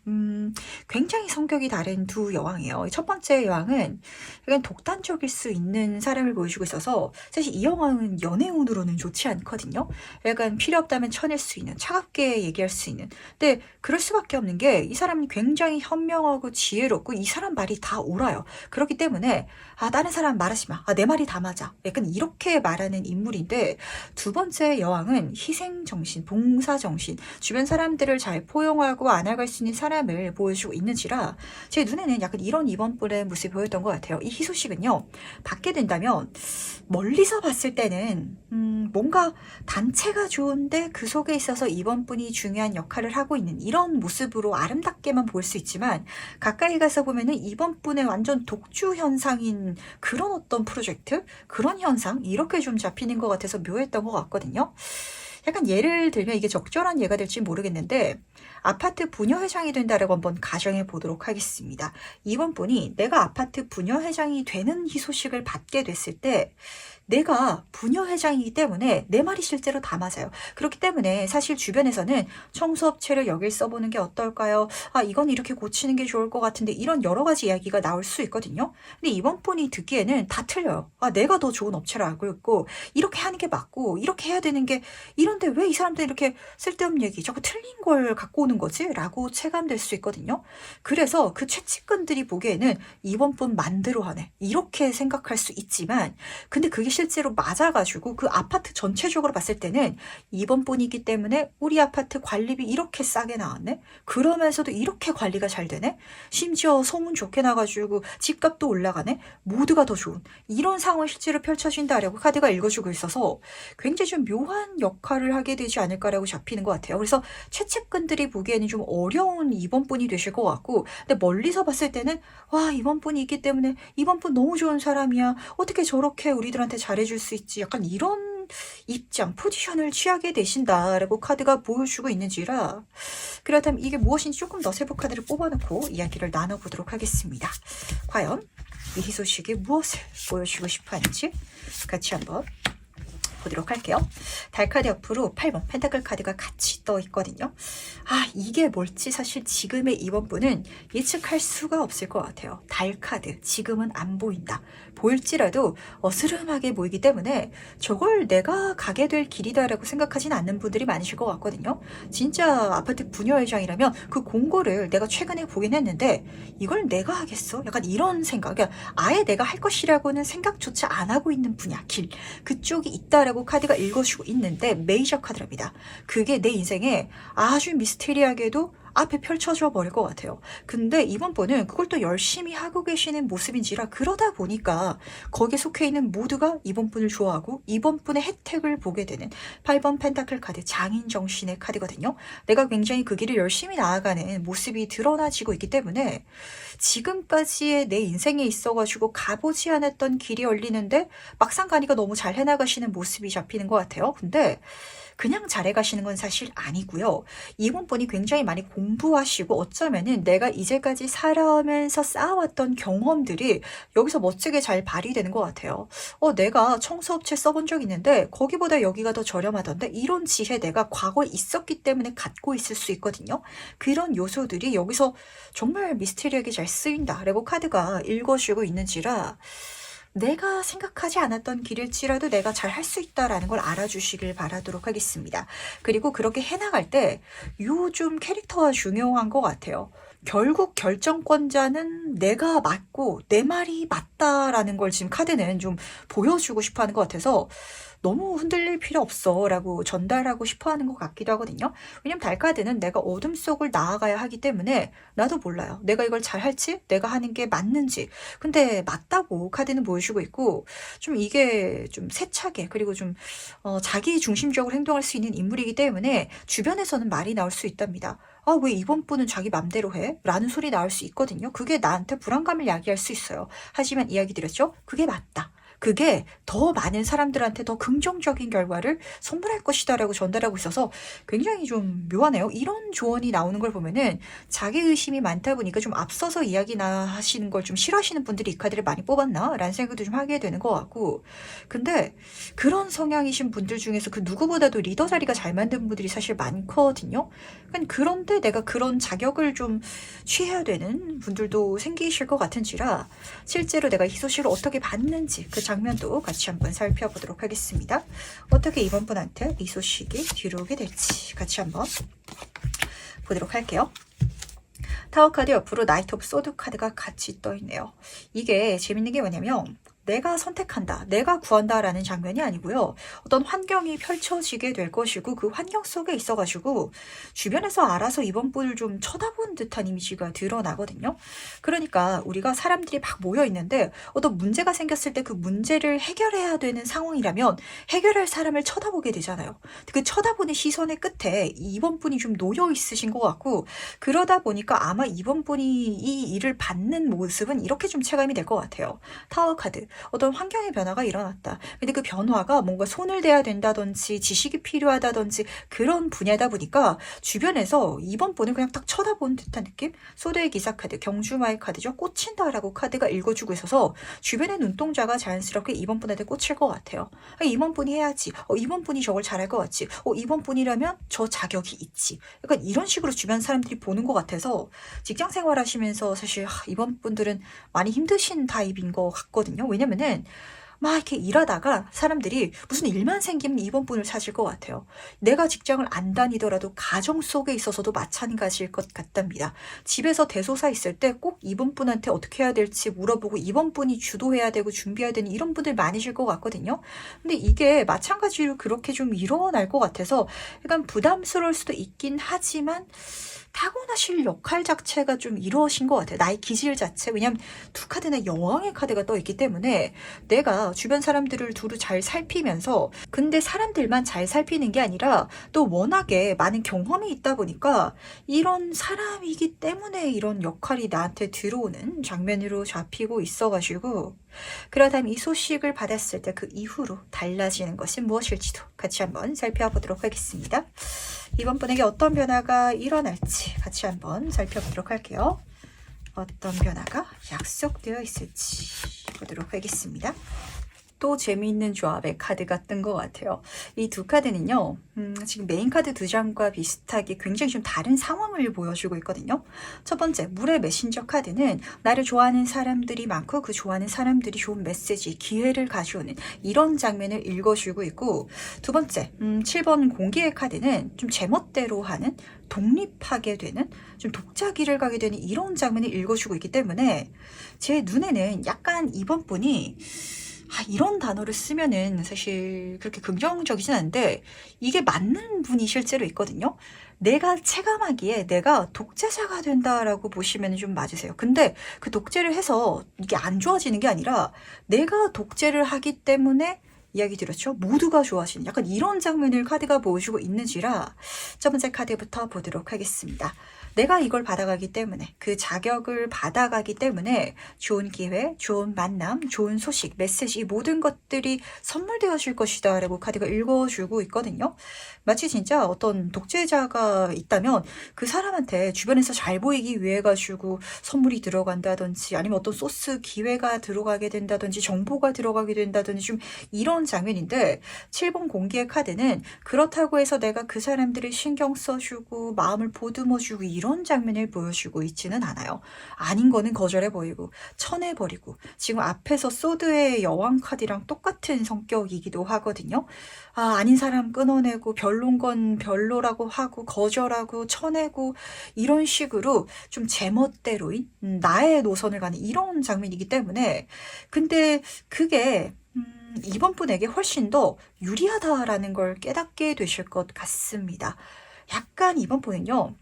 [SPEAKER 1] 굉장히 성격이 다른 두 여왕이에요. 첫 번째 여왕은 약간 독단적일 수 있는 사람을 보여주고 있어서 사실 이 여왕은 연애운으로는 좋지 않거든요. 약간 필요 없다면 쳐낼 수 있는, 차갑게 얘기할 수 있는. 근데 그럴 수밖에 없는 게 이 사람은 굉장히 현명하고 지혜롭고 이 사람 말이 다 옳아요. 그렇기 때문에 아, 다른 사람 말하지 마. 아, 내 말이 다 맞아. 약간 이렇게 말하는 인물인데, 두 번째 여왕은 희생정신, 봉사정신, 주변 사람들을 잘 포용하고 안아갈 수 있는 사람을 보여주고 있는지라 제 눈에는 약간 이런 이번분의 모습이 보였던 것 같아요. 이 희소식은요, 받게 된다면 멀리서 봤을 때는 뭔가 단체가 좋은데 그 속에 있어서 이번 분이 중요한 역할을 하고 있는 이런 모습으로 아름답게만 보일 수 있지만, 가까이 가서 보면은 이번 분의 완전 독주 현상인 그런 어떤 프로젝트, 그런 현상, 이렇게 좀 잡히는 것 같아서 묘했던 것 같거든요. 약간 예를 들면 이게 적절한 예가 될지 모르겠는데, 아파트 부녀회장이 된다라고 한번 가정해 보도록 하겠습니다. 이번 분이 내가 아파트 부녀회장이 되는 희소식을 받게 됐을 때 내가 부녀회장이기 때문에 내 말이 실제로 다 맞아요. 그렇기 때문에 사실 주변에서는 청소업체를 여길 써보는 게 어떨까요? 아, 이건 이렇게 고치는 게 좋을 것 같은데 이런 여러 가지 이야기가 나올 수 있거든요. 근데 이번 분이 듣기에는 다 틀려요. 아, 내가 더 좋은 업체를 알고 있고 이렇게 하는 게 맞고 이렇게 해야 되는 게 이런데 왜 이 사람들이 이렇게 쓸데없는 얘기 자꾸 틀린 걸 갖고 오는 거지? 라고 체감될 수 있거든요. 그래서 그 최측근들이 보기에는 이번 분 만대로 하네. 이렇게 생각할 수 있지만 근데 그게 실제로 맞아가지고 그 아파트 전체적으로 봤을 때는 이번 분이기 때문에 우리 아파트 관리비 이렇게 싸게 나왔네? 그러면서도 이렇게 관리가 잘 되네? 심지어 소문 좋게 나가지고 집값도 올라가네? 모두가 더 좋은 이런 상황이 실제로 펼쳐진다라고 카드가 읽어주고 있어서 굉장히 좀 묘한 역할을 하게 되지 않을까라고 잡히는 것 같아요. 그래서 최측근들이 보기에는 좀 어려운 이번 분이 되실 것 같고 근데 멀리서 봤을 때는 와 이번 분이 있기 때문에 이번 분 너무 좋은 사람이야. 어떻게 저렇게 우리들한테 잘해줄 수 있지? 약간 이런 입장, 포지션을 취하게 되신다라고 카드가 보여주고 있는지라 그렇다면 이게 무엇인지 조금 더 세부 카드를 뽑아놓고 이야기를 나눠보도록 하겠습니다. 과연 이 희소식이 무엇을 보여주고 싶어 하는지 같이 한번 보도록 할게요. 달카드 옆으로 8번 펜타클 카드가 같이 떠 있거든요. 아 이게 뭘지 사실 지금의 이번 분은 예측할 수가 없을 것 같아요. 달카드 지금은 안 보인다. 보일지라도 어스름하게 보이기 때문에 저걸 내가 가게 될 길이다라고 생각하진 않는 분들이 많으실 것 같거든요. 진짜 아파트 부녀회장이라면 그 공고를 내가 최근에 보긴 했는데 이걸 내가 하겠어? 약간 이런 생각. 그러니까 아예 내가 할 것이라고는 생각조차 안 하고 있는 분야, 길. 그쪽이 있다라고 카드가 읽어주고 있는데 메이저 카드랍니다. 그게 내 인생에 아주 미스테리하게도 앞에 펼쳐져 버릴 것 같아요. 근데 이번 분은 그걸 또 열심히 하고 계시는 모습인지라 그러다 보니까 거기에 속해 있는 모두가 이번 분을 좋아하고 이번 분의 혜택을 보게 되는 8번 펜타클 카드 장인 정신의 카드거든요. 내가 굉장히 그 길을 열심히 나아가는 모습이 드러나지고 있기 때문에 지금까지의 내 인생에 있어가지고 가보지 않았던 길이 열리는데 막상 가니까 너무 잘 해나가시는 모습이 잡히는 것 같아요. 근데 그냥 잘해가시는 건 사실 아니고요. 이번 분이 굉장히 많이 공부하시고 어쩌면은 내가 이제까지 살아오면서 쌓아왔던 경험들이 여기서 멋지게 잘 발휘되는 것 같아요. 내가 청소업체 써본 적 있는데 거기보다 여기가 더 저렴하던데 이런 지혜 내가 과거에 있었기 때문에 갖고 있을 수 있거든요. 그런 요소들이 여기서 정말 미스테리하게 잘 쓰인다라고 카드가 읽어주고 있는지라 내가 생각하지 않았던 길일지라도 내가 잘 할 수 있다라는 걸 알아주시길 바라도록 하겠습니다. 그리고 그렇게 해나갈 때 요즘 캐릭터가 중요한 것 같아요. 결국 결정권자는 내가 맞고 내 말이 맞다라는 걸 지금 카드는 좀 보여주고 싶어 하는 것 같아서 너무 흔들릴 필요 없어 라고 전달하고 싶어 하는 것 같기도 하거든요. 왜냐면 달카드는 내가 어둠 속을 나아가야 하기 때문에 나도 몰라요. 내가 이걸 잘 할지 내가 하는 게 맞는지 근데 맞다고 카드는 보여주고 있고 좀 이게 좀 세차게 그리고 좀 자기 중심적으로 행동할 수 있는 인물이기 때문에 주변에서는 말이 나올 수 있답니다. 아, 왜 이번 분은 자기 맘대로 해? 라는 소리 나올 수 있거든요. 그게 나한테 불안감을 야기할 수 있어요. 하지만 이야기 드렸죠? 그게 맞다. 그게 더 많은 사람들한테 더 긍정적인 결과를 선물할 것이다 라고 전달하고 있어서 굉장히 좀 묘하네요. 이런 조언이 나오는 걸 보면은 자기 의심이 많다 보니까 좀 앞서서 이야기나 하시는 걸 좀 싫어하시는 분들이 이 카드를 많이 뽑았나? 라는 생각도 좀 하게 되는 것 같고 근데 그런 성향이신 분들 중에서 그 누구보다도 리더 자리가 잘 만든 분들이 사실 많거든요. 그런데 내가 그런 자격을 좀 취해야 되는 분들도 생기실 것 같은지라 실제로 내가 희소식을 어떻게 받는지 그 장면도 같이 한번 살펴보도록 하겠습니다. 어떻게 이번 분한테 이 소식이 뒤로오게 될지 같이 한번 보도록 할게요. 타워 카드 옆으로 나이트 오브 소드 카드가 같이 떠 있네요. 이게 재밌는 게 뭐냐면 내가 선택한다, 내가 구한다 라는 장면이 아니고요. 어떤 환경이 펼쳐지게 될 것이고 그 환경 속에 있어가지고 주변에서 알아서 이번 분을 좀 쳐다본 듯한 이미지가 드러나거든요. 그러니까 우리가 사람들이 막 모여 있는데 어떤 문제가 생겼을 때 그 문제를 해결해야 되는 상황이라면 해결할 사람을 쳐다보게 되잖아요. 그 쳐다보는 시선의 끝에 이번 분이 좀 놓여 있으신 것 같고 그러다 보니까 아마 이번 분이 이 일을 받는 모습은 이렇게 좀 체감이 될 것 같아요. 타워 카드. 어떤 환경의 변화가 일어났다. 근데 그 변화가 뭔가 손을 대야 된다든지 지식이 필요하다든지 그런 분야다 보니까 주변에서 이번 분을 그냥 딱 쳐다보는 듯한 느낌? 소드의 기사 카드, 경주마의 카드죠. 꽂힌다라고 카드가 읽어주고 있어서 주변의 눈동자가 자연스럽게 이번 분한테 꽂힐 것 같아요. 이번 분이 해야지. 이번 분이 저걸 잘할 것 같지. 이번 분이라면 저 자격이 있지. 약간 이런 식으로 주변 사람들이 보는 것 같아서 직장 생활 하시면서 사실 이번 분들은 많이 힘드신 타입인 것 같거든요. 왜냐면은 막 이렇게 일하다가 사람들이 무슨 일만 생기면 이번 분을 찾을 것 같아요. 내가 직장을 안 다니더라도 가정 속에 있어서도 마찬가지일 것 같답니다. 집에서 대소사 있을 때 꼭 이번 분한테 어떻게 해야 될지 물어보고 이번 분이 주도해야 되고 준비해야 되는 이런 분들 많으실 것 같거든요. 근데 이게 마찬가지로 그렇게 좀 일어날 것 같아서 약간 부담스러울 수도 있긴 하지만 타고나실 역할 자체가 좀 이루어진 것 같아요. 나의 기질 자체. 왜냐면 두 카드나 여왕의 카드가 떠 있기 때문에 내가 주변 사람들을 두루 잘 살피면서 근데 사람들만 잘 살피는 게 아니라 또 워낙에 많은 경험이 있다 보니까 이런 사람이기 때문에 이런 역할이 나한테 들어오는 장면으로 잡히고 있어가지고 그렇다면 이 소식을 받았을 때 그 이후로 달라지는 것은 무엇일지도 같이 한번 살펴보도록 하겠습니다. 이번 분에게 어떤 변화가 일어날지 같이 한번 살펴보도록 할게요. 어떤 변화가 약속되어 있을지 보도록 하겠습니다. 또 재미있는 조합의 카드가 뜬 것 같아요. 이 두 카드는요, 지금 메인 카드 두 장과 비슷하게 굉장히 좀 다른 상황을 보여주고 있거든요. 첫 번째, 물의 메신저 카드는 나를 좋아하는 사람들이 많고 그 좋아하는 사람들이 좋은 메시지, 기회를 가져오는 이런 장면을 읽어주고 있고, 두 번째, 7번 공기의 카드는 좀 제멋대로 하는 독립하게 되는 좀 독자기를 가게 되는 이런 장면을 읽어주고 있기 때문에 제 눈에는 약간 이번 분이 이런 단어를 쓰면은 사실 그렇게 긍정적이진 않은데 이게 맞는 분이 실제로 있거든요. 내가 체감하기에 내가 독재자가 된다라고 보시면 좀 맞으세요. 근데 그 독재를 해서 이게 안 좋아지는 게 아니라 내가 독재를 하기 때문에 이야기 드렸죠. 모두가 좋아하시는 약간 이런 장면을 카드가 보여주고 있는지라 첫 번째 카드부터 보도록 하겠습니다. 내가 이걸 받아가기 때문에 그 자격을 받아가기 때문에 좋은 기회, 좋은 만남, 좋은 소식, 메시지 이 모든 것들이 선물되어질 것이다 라고 카드가 읽어주고 있거든요. 마치 진짜 어떤 독재자가 있다면 그 사람한테 주변에서 잘 보이기 위해 가지고 선물이 들어간다든지 아니면 어떤 소스 기회가 들어가게 된다든지 정보가 들어가게 된다든지 좀 이런 장면인데 7번 공기의 카드는 그렇다고 해서 내가 그 사람들을 신경 써주고 마음을 보듬어주고 이런 장면을 보여주고 있지는 않아요. 아닌 거는 거절해 버리고 쳐내버리고 지금 앞에서 소드의 여왕 카드랑 똑같은 성격이기도 하거든요. 아닌 사람 끊어내고 별론 건 별로라고 하고 거절하고 쳐내고 이런 식으로 좀 제멋대로인 나의 노선을 가는 이런 장면이기 때문에 근데 그게 이번 분에게 훨씬 더 유리하다라는 걸 깨닫게 되실 것 같습니다. 약간 이번 분은요.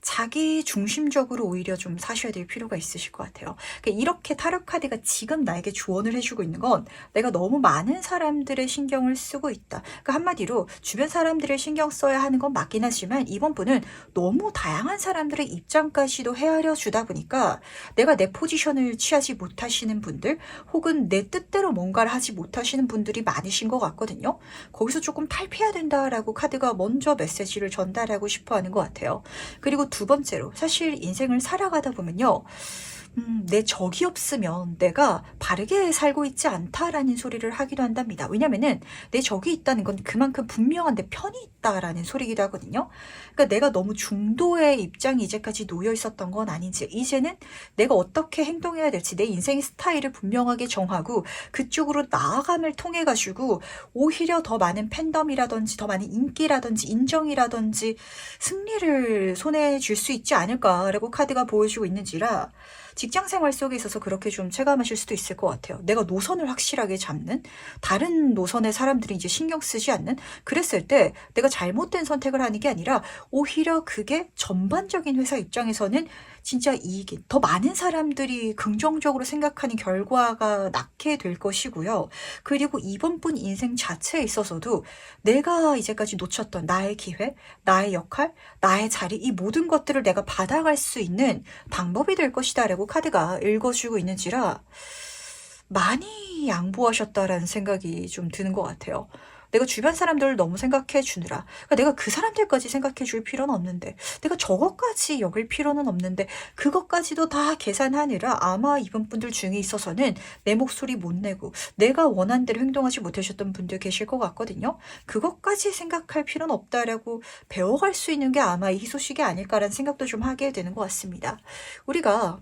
[SPEAKER 1] 자기 중심적으로 오히려 좀 사셔야 될 필요가 있으실 것 같아요. 그러니까 이렇게 타로 카드가 지금 나에게 조언을 해주고 있는 건 내가 너무 많은 사람들의 신경을 쓰고 있다. 그러니까 한마디로 주변 사람들을 신경 써야 하는 건 맞긴 하지만 이번 분은 너무 다양한 사람들의 입장까지도 헤아려 주다 보니까 내가 내 포지션을 취하지 못하시는 분들 혹은 내 뜻대로 뭔가를 하지 못하시는 분들이 많으신 것 같거든요. 거기서 조금 탈피해야 된다라고 카드가 먼저 메시지를 전달하고 싶어 하는 것 같아요. 그리고 두 번째로 사실 인생을 살아가다 보면요. 내 적이 없으면 내가 바르게 살고 있지 않다라는 소리를 하기도 한답니다. 왜냐면은 내 적이 있다는 건 그만큼 분명한 내 편이 있다라는 소리기도 하거든요. 그러니까 내가 너무 중도의 입장이 이제까지 놓여 있었던 건 아닌지 이제는 내가 어떻게 행동해야 될지 내 인생의 스타일을 분명하게 정하고 그쪽으로 나아감을 통해 가지고 오히려 더 많은 팬덤이라든지 더 많은 인기라든지 인정이라든지 승리를 손에 쥘 수 있지 않을까라고 카드가 보여주고 있는지라 직장 생활 속에 있어서 그렇게 좀 체감하실 수도 있을 것 같아요. 내가 노선을 확실하게 잡는 다른 노선의 사람들이 이제 신경 쓰지 않는 그랬을 때 내가 잘못된 선택을 하는 게 아니라 오히려 그게 전반적인 회사 입장에서는 진짜 이익인 더 많은 사람들이 긍정적으로 생각하는 결과가 낳게 될 것이고요. 그리고 이번 분 인생 자체에 있어서도 내가 이제까지 놓쳤던 나의 기회, 나의 역할, 나의 자리 이 모든 것들을 내가 받아갈 수 있는 방법이 될 것이다 라고 카드가 읽어주고 있는지라 많이 양보하셨다라는 생각이 좀 드는 것 같아요. 내가 주변 사람들을 너무 생각해 주느라, 그러니까 내가 그 사람들까지 생각해 줄 필요는 없는데, 내가 저것까지 여길 필요는 없는데, 그것까지도 다 계산하느라 아마 이번 분들 중에 있어서는 내 목소리 못 내고 내가 원한 대로 행동하지 못하셨던 분들 계실 것 같거든요. 그것까지 생각할 필요는 없다라고 배워갈 수 있는 게 아마 이 희소식이 아닐까라는 생각도 좀 하게 되는 것 같습니다. 우리가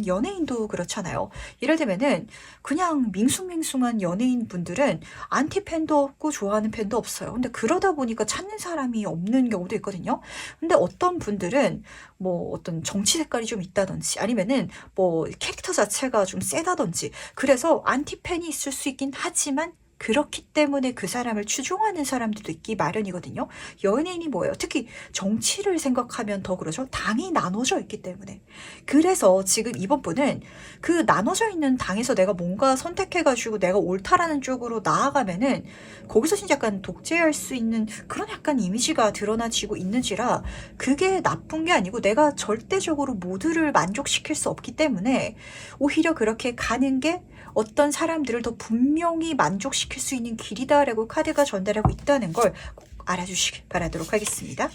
[SPEAKER 1] 연예인도 그렇잖아요. 예를 들면은 그냥 밍숭맹숭한 연예인 분들은 안티팬도 없고 좋아하는 팬도 없어요. 근데 그러다 보니까 찾는 사람이 없는 경우도 있거든요. 근데 어떤 분들은 뭐 어떤 정치 색깔이 좀 있다든지 아니면은 뭐 캐릭터 자체가 좀 세다든지 그래서 안티팬이 있을 수 있긴 하지만 그렇기 때문에 그 사람을 추종하는 사람들도 있기 마련이거든요. 연예인이 뭐예요? 특히 정치를 생각하면 더 그러죠. 당이 나눠져 있기 때문에. 그래서 지금 이번 분은 그 나눠져 있는 당에서 내가 뭔가 선택해가지고 내가 옳다라는 쪽으로 나아가면은 거기서 진짜 약간 독재할 수 있는 그런 약간 이미지가 드러나지고 있는지라 그게 나쁜 게 아니고 내가 절대적으로 모두를 만족시킬 수 없기 때문에 오히려 그렇게 가는 게 어떤 사람들을 더 분명히 만족시킬 수 있는 길이다라고 카드가 전달하고 있다는 걸 꼭 알아주시길 바라도록 하겠습니다.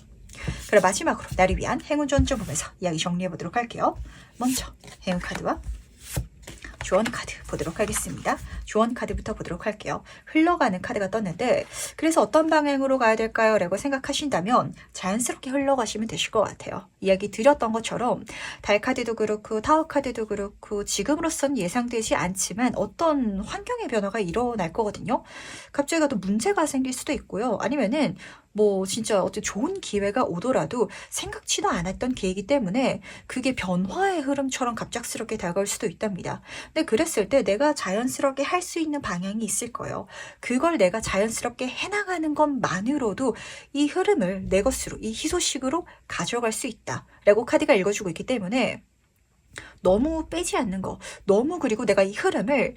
[SPEAKER 1] 그럼 마지막으로 나를 위한 행운 전점 보면서 이야기 정리해 보도록 할게요. 먼저 행운 카드와 조언 카드 보도록 하겠습니다. 조언 카드부터 보도록 할게요. 흘러가는 카드가 떴는데 그래서 어떤 방향으로 가야 될까요? 라고 생각하신다면 자연스럽게 흘러가시면 되실 것 같아요. 이야기 드렸던 것처럼 달 카드도 그렇고 타워 카드도 그렇고 지금으로선 예상되지 않지만 어떤 환경의 변화가 일어날 거거든요. 갑자기 또 문제가 생길 수도 있고요. 아니면은 뭐 진짜 어떤 좋은 기회가 오더라도 생각지도 않았던 기회이기 때문에 그게 변화의 흐름처럼 갑작스럽게 다가올 수도 있답니다. 근데 그랬을 때 내가 자연스럽게 할 수 있는 방향이 있을 거예요. 그걸 내가 자연스럽게 해나가는 것만으로도 이 흐름을 내 것으로, 이 희소식으로 가져갈 수 있다. 라고 카드가 읽어주고 있기 때문에 너무 빼지 않는 거, 너무 그리고 내가 이 흐름을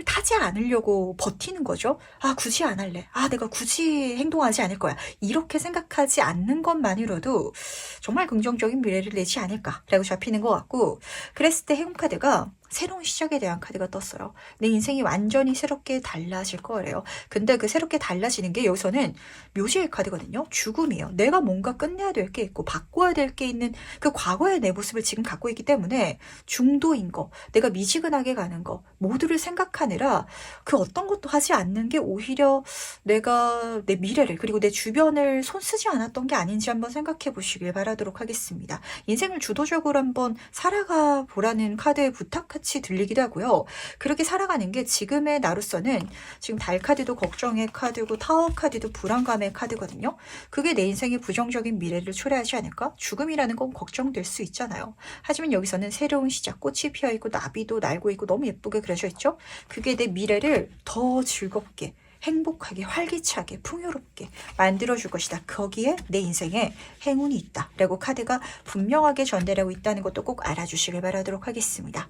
[SPEAKER 1] 타지 않으려고 버티는 거죠. 아, 굳이 안 할래. 아, 내가 굳이 행동하지 않을 거야. 이렇게 생각하지 않는 것만으로도 정말 긍정적인 미래를 내지 않을까라고 잡히는 것 같고, 그랬을 때 행운 카드가 새로운 시작에 대한 카드가 떴어요. 내 인생이 완전히 새롭게 달라질 거래요. 근데 그 새롭게 달라지는 게 여기서는 묘지의 카드거든요. 죽음이에요. 내가 뭔가 끝내야 될 게 있고 바꿔야 될 게 있는 그 과거의 내 모습을 지금 갖고 있기 때문에 중도인 거, 내가 미지근하게 가는 거 모두를 생각하느라 그 어떤 것도 하지 않는 게 오히려 내가 내 미래를 그리고 내 주변을 손쓰지 않았던 게 아닌지 한번 생각해 보시길 바라도록 하겠습니다. 인생을 주도적으로 한번 살아가 보라는 카드의 부탁 같이 들리기도 하고요. 그렇게 살아가는 게 지금의 나로서는 지금 달 카드도 걱정의 카드고 타워 카드도 불안감의 카드거든요. 그게 내 인생의 부정적인 미래를 초래하지 않을까? 죽음이라는 건 걱정될 수 있잖아요. 하지만 여기서는 새로운 시작, 꽃이 피어있고 나비도 날고 있고 너무 예쁘게 그려져 있죠. 그게 내 미래를 더 즐겁게 행복하게 활기차게 풍요롭게 만들어줄 것이다. 거기에 내 인생에 행운이 있다 라고 카드가 분명하게 전달하고 있다는 것도 꼭 알아주시길 바라도록 하겠습니다.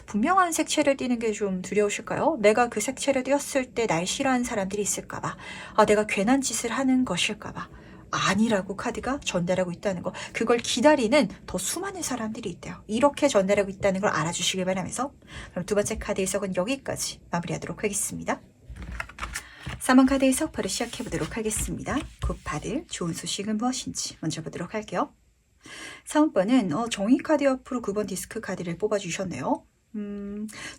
[SPEAKER 1] 분명한 색채를 띠는 게 좀 두려우실까요? 내가 그 색채를 띄었을 때 날 싫어하는 사람들이 있을까봐, 아, 내가 괜한 짓을 하는 것일까봐, 아니라고 카드가 전달하고 있다는 거, 그걸 기다리는 더 수많은 사람들이 있대요. 이렇게 전달하고 있다는 걸 알아주시길 바라면서 그럼 두 번째 카드 해석은 여기까지 마무리하도록 하겠습니다. 3번 카드 해석 바로 시작해보도록 하겠습니다. 곧 받을 좋은 소식은 무엇인지 먼저 보도록 할게요. 3번은 정의 카드 옆으로 9번 디스크 카드를 뽑아주셨네요.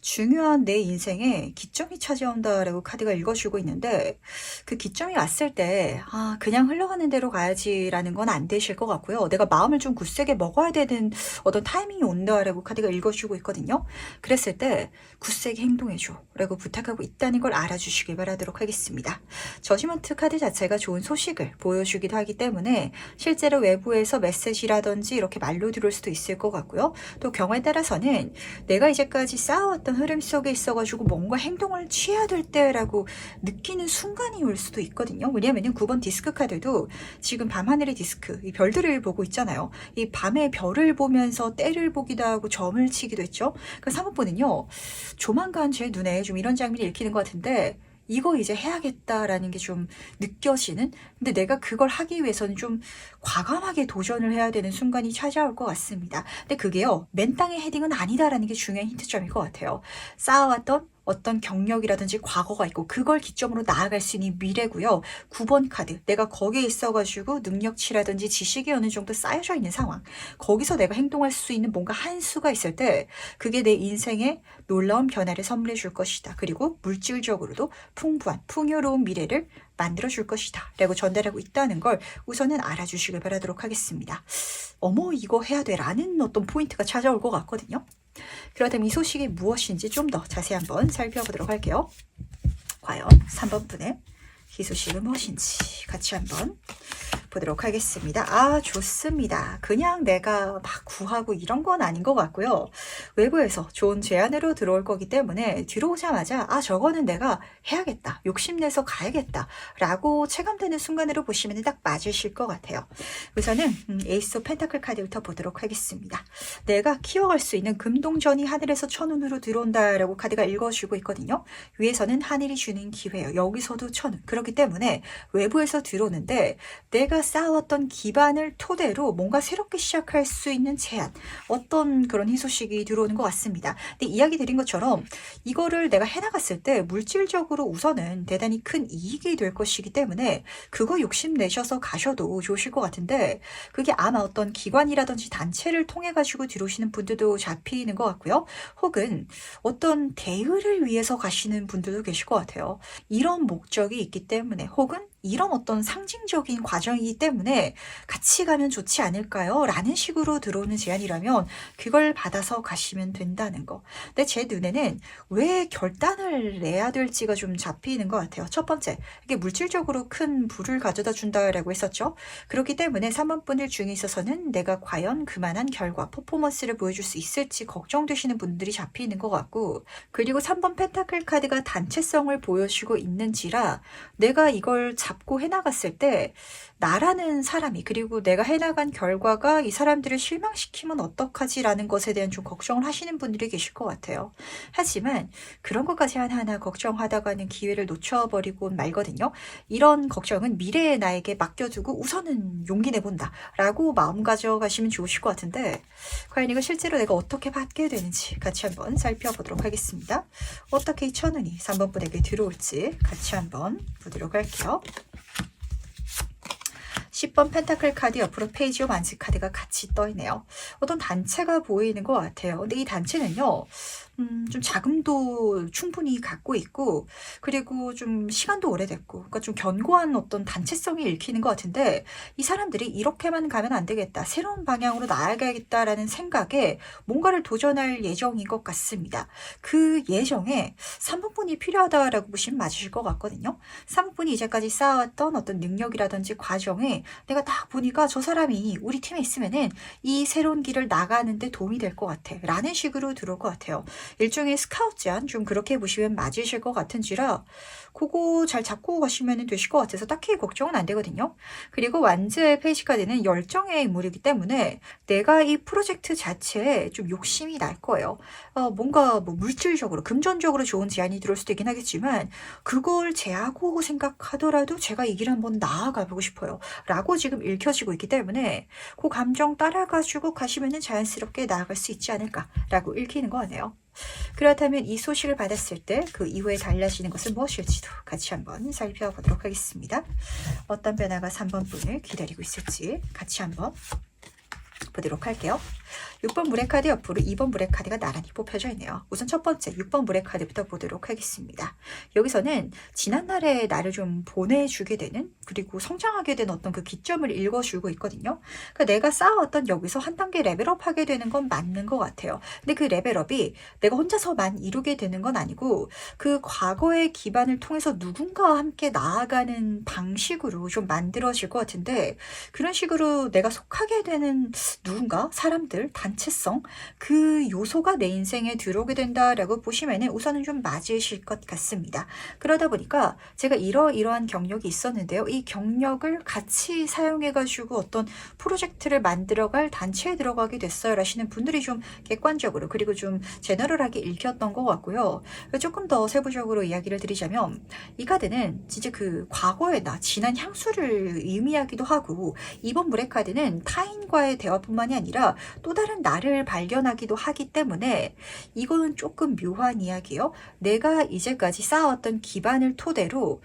[SPEAKER 1] 중요한 내 인생에 기점이 찾아온다라고 카드가 읽어주고 있는데 그 기점이 왔을 때 그냥 흘러가는 대로 가야지라는 건 안 되실 것 같고요. 내가 마음을 좀 굳세게 먹어야 되는 어떤 타이밍이 온다라고 카드가 읽어주고 있거든요. 그랬을 때 굳세게 행동해줘 라고 부탁하고 있다는 걸 알아주시길 바라도록 하겠습니다. 저지먼트 카드 자체가 좋은 소식을 보여주기도 하기 때문에 실제로 외부에서 메시지라든지 이렇게 말로 들어올 수도 있을 것 같고요. 또 경우에 따라서는 내가 이제까지 쌓아왔던 흐름 속에 있어가지고 뭔가 행동을 취해야 될 때라고 느끼는 순간이 올 수도 있거든요. 왜냐하면 9번 디스크 카드도 지금 밤하늘의 디스크, 이 별들을 보고 있잖아요. 이 밤의 별을 보면서 때를 보기도 하고 점을 치기도 했죠. 그 3번은요, 조만간 제 눈에 좀 이런 장면이 읽히는 것 같은데 이거 이제 해야겠다라는 게 좀 느껴지는, 근데 내가 그걸 하기 위해서는 좀 과감하게 도전을 해야 되는 순간이 찾아올 것 같습니다. 근데 그게요, 맨 땅의 헤딩은 아니다라는 게 중요한 힌트점일 것 같아요. 쌓아왔던 어떤 경력이라든지 과거가 있고 그걸 기점으로 나아갈 수 있는 미래고요. 9번 카드, 내가 거기에 있어가지고 능력치라든지 지식이 어느 정도 쌓여져 있는 상황, 거기서 내가 행동할 수 있는 뭔가 한 수가 있을 때 그게 내 인생에 놀라운 변화를 선물해 줄 것이다. 그리고 물질적으로도 풍부한 풍요로운 미래를 만들어 줄 것이다 라고 전달하고 있다는 걸 우선은 알아주시길 바라도록 하겠습니다. 어머, 이거 해야 돼 라는 어떤 포인트가 찾아올 것 같거든요. 그렇다면 이 소식이 무엇인지 좀 더 자세히 한번 살펴보도록 할게요. 과연 3번 분의 희소식은 무엇인지 같이 한번 보도록 하겠습니다. 아, 좋습니다. 그냥 내가 막 구하고 이런 건 아닌 것 같고요. 외부에서 좋은 제안으로 들어올 거기 때문에 들어오자마자 아, 저거는 내가 해야겠다, 욕심내서 가야겠다 라고 체감되는 순간으로 보시면 딱 맞으실 것 같아요. 우선은 에이스 오브 펜타클 카드부터 보도록 하겠습니다. 내가 키워갈 수 있는 금동전이 하늘에서 천운으로 들어온다 라고 카드가 읽어주고 있거든요. 위에서는 하늘이 주는 기회예요. 여기서도 천운. 그렇기 때문에 외부에서 들어오는데 내가 쌓아왔던 기반을 토대로 뭔가 새롭게 시작할 수 있는 제안, 어떤 그런 희소식이 들어오는 것 같습니다. 근데 이야기 드린 것처럼 이거를 내가 해나갔을 때 물질적으로 우선은 대단히 큰 이익이 될 것이기 때문에 그거 욕심내셔서 가셔도 좋으실 것 같은데, 그게 아마 어떤 기관이라든지 단체를 통해 가지고 들어오시는 분들도 잡히는 것 같고요. 혹은 어떤 대의를 위해서 가시는 분들도 계실 것 같아요. 이런 목적이 있기 때문에, 혹은 이런 어떤 상징적인 과정이기 때문에 같이 가면 좋지 않을까요? 라는 식으로 들어오는 제안이라면 그걸 받아서 가시면 된다는 거. 근데 제 눈에는 왜 결단을 내야 될지가 좀 잡히는 것 같아요. 첫 번째, 이게 물질적으로 큰 부를 가져다 준다라고 했었죠. 그렇기 때문에 3번 분들 중에 있어서는 내가 과연 그만한 결과, 퍼포먼스를 보여줄 수 있을지 걱정되시는 분들이 잡히는 것 같고, 그리고 3번 펜타클 카드가 단체성을 보여주고 있는지라 내가 이걸 잡고 해나갔을 때 나라는 사람이, 그리고 내가 해나간 결과가 이 사람들을 실망시키면 어떡하지라는 것에 대한 좀 걱정을 하시는 분들이 계실 것 같아요. 하지만 그런 것까지 하나하나 걱정하다가는 기회를 놓쳐버리고 말거든요. 이런 걱정은 미래의 나에게 맡겨두고 우선은 용기 내본다 라고 마음 가져가시면 좋으실 것 같은데, 과연 이거 실제로 내가 어떻게 받게 되는지 같이 한번 살펴보도록 하겠습니다. 어떻게 이 천운이 3번 분에게 들어올지 같이 한번 보도록 할게요. 10번 펜타클 카드 옆으로 페이지 오브 만스 카드가 같이 떠있네요. 어떤 단체가 보이는 것 같아요. 근데 이 단체는요, 좀 자금도 충분히 갖고 있고, 그리고 좀 시간도 오래됐고, 그러니까 좀 견고한 어떤 단체성이 읽히는 것 같은데, 이 사람들이 이렇게만 가면 안 되겠다, 새로운 방향으로 나아가야겠다라는 생각에 뭔가를 도전할 예정인 것 같습니다. 그 예정에 3분이 필요하다라고 보시면 맞으실 것 같거든요. 3분이 이제까지 쌓아왔던 어떤 능력이라든지 과정에 내가 딱 보니까 저 사람이 우리 팀에 있으면은 이 새로운 길을 나가는데 도움이 될 것 같아 라는 식으로 들어올 것 같아요. 일종의 스카우트 제안, 좀 그렇게 보시면 맞으실 것 같은지라 그거 잘 잡고 가시면 되실 것 같아서 딱히 걱정은 안 되거든요. 그리고 완즈의 페이지 카드는 열정의 인물이기 때문에 내가 이 프로젝트 자체에 좀 욕심이 날 거예요. 뭔가 뭐 물질적으로, 금전적으로 좋은 제안이 들어올 수도 있긴 하겠지만 그걸 제하고 생각하더라도 제가 이 길 한번 나아가 보고 싶어요 라고 지금 읽혀지고 있기 때문에 그 감정 따라가지고 가시면 자연스럽게 나아갈 수 있지 않을까 라고 읽히는 거 같네요. 그렇다면 이 소식을 받았을 때 그 이후에 달라지는 것은 무엇일지도 같이 한번 살펴보도록 하겠습니다. 어떤 변화가 3번 분을 기다리고 있을지 같이 한번 보도록 할게요. 6번 물의 카드 옆으로 2번 물의 카드가 나란히 뽑혀져 있네요. 우선 첫 번째 6번 물의 카드부터 보도록 하겠습니다. 여기서는 지난날에 나를 좀 보내주게 되는, 그리고 성장하게 되는 어떤 그 기점을 읽어주고 있거든요. 그러니까 내가 쌓아왔던 여기서 한 단계 레벨업하게 되는 건 맞는 것 같아요. 근데 그 레벨업이 내가 혼자서만 이루게 되는 건 아니고 그 과거의 기반을 통해서 누군가와 함께 나아가는 방식으로 좀 만들어질 것 같은데, 그런 식으로 내가 속하게 되는 누군가, 사람들, 분들 단체성 그 요소가 내 인생에 들어오게 된다라고 보시면은 우선은 좀 맞으실 것 같습니다. 그러다 보니까 제가 이러이러한 경력이 있었는데요. 이 경력을 같이 사용해가지고 어떤 프로젝트를 만들어갈 단체에 들어가게 됐어요 라시는 분들이 좀 객관적으로 그리고 좀 제너럴하게 읽혔던 것 같고요. 조금 더 세부적으로 이야기를 드리자면 이 카드는 진짜 그 과거의 나 지난 향수를 의미하기도 하고 이번 물의 카드는 타인과의 대화뿐만이 아니라 또 다른 나를 발견하기도 하기 때문에 이거는 조금 묘한 이야기예요. 내가 이제까지 쌓아왔던 기반을 토대로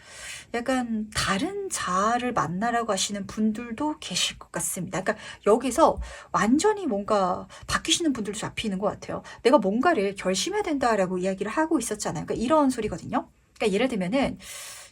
[SPEAKER 1] 약간 다른 자아를 만나라고 하시는 분들도 계실 것 같습니다. 그러니까 여기서 완전히 뭔가 바뀌시는 분들도 잡히는 것 같아요. 내가 뭔가를 결심해야 된다라고 이야기를 하고 있었잖아요. 그러니까 이런 소리거든요. 그러니까 예를 들면은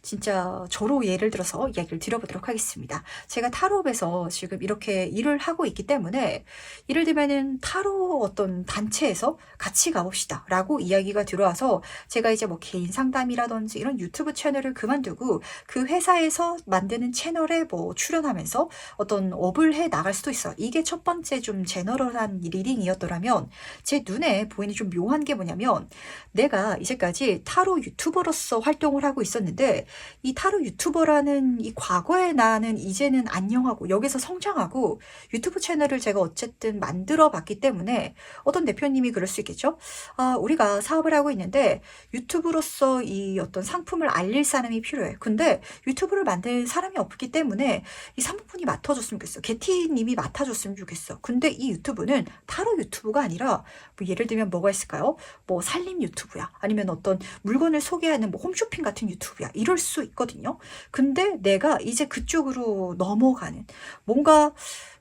[SPEAKER 1] 진짜 저로 예를 들어서 이야기를 드려보도록 하겠습니다. 제가 타로업에서 지금 이렇게 일을 하고 있기 때문에 예를 들면은 타로 어떤 단체에서 같이 가봅시다 라고 이야기가 들어와서 제가 이제 뭐 개인 상담이라든지 이런 유튜브 채널을 그만두고 그 회사에서 만드는 채널에 뭐 출연하면서 어떤 업을 해 나갈 수도 있어요. 이게 첫 번째 좀 제너럴한 리딩이었더라면 제 눈에 보이는 좀 묘한 게 뭐냐면 내가 이제까지 타로 유튜버로서 활동을 하고 있었는데 이 타로 유튜버라는 이 과거의 나는 이제는 안녕하고 여기서 성장하고 유튜브 채널을 제가 어쨌든 만들어 봤기 때문에 어떤 대표님이 그럴 수 있겠죠. 우리가 사업을 하고 있는데 유튜브로서 이 어떤 상품을 알릴 사람이 필요해. 근데 유튜브를 만들 사람이 없기 때문에 이 사모분이 맡아줬으면 좋겠어. 게티님이 맡아줬으면 좋겠어. 근데 이 유튜브는 타로 유튜브가 아니라 뭐 예를 들면 뭐가 있을까요? 뭐 살림 유튜브야. 아니면 어떤 물건을 소개하는 뭐 홈쇼핑 같은 유튜브야. 이럴 수 있거든요. 근데 내가 이제 그쪽으로 넘어가는 뭔가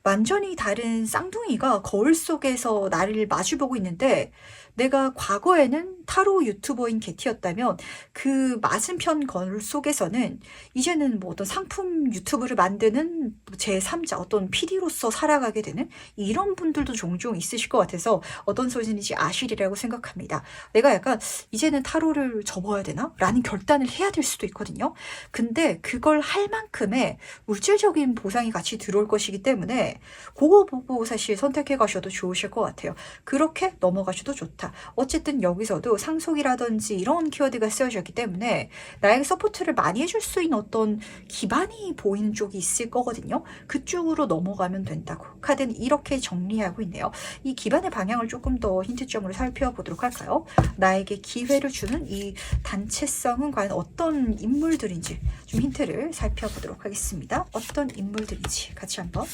[SPEAKER 1] 완전히 다른 쌍둥이가 거울 속에서 나를 마주보고 있는데 내가 과거에는 타로 유튜버인 게티였다면 그 맞은편 거울 속에서는 이제는 뭐 어떤 상품 유튜브를 만드는 제3자 어떤 PD로서 살아가게 되는 이런 분들도 종종 있으실 것 같아서 어떤 소리인지 아시리라고 생각합니다. 내가 약간 이제는 타로를 접어야 되나? 라는 결단을 해야 될 수도 있거든요. 근데 그걸 할 만큼의 물질적인 보상이 같이 들어올 것이기 때문에 그거 보고 사실 선택해 가셔도 좋으실 것 같아요. 그렇게 넘어가셔도 좋다. 어쨌든 여기서도 상속이라든지 이런 키워드가 쓰여졌기 때문에 나에게 서포트를 많이 해줄 수 있는 어떤 기반이 보이는 쪽이 있을 거거든요. 그쪽으로 넘어가면 된다고. 카드는 이렇게 정리하고 있네요. 이 기반의 방향을 조금 더 힌트점으로 살펴보도록 할까요? 나에게 기회를 주는 이 단체성은 과연 어떤 인물들인지 좀 힌트를 살펴보도록 하겠습니다. 어떤 인물들인지 같이 한번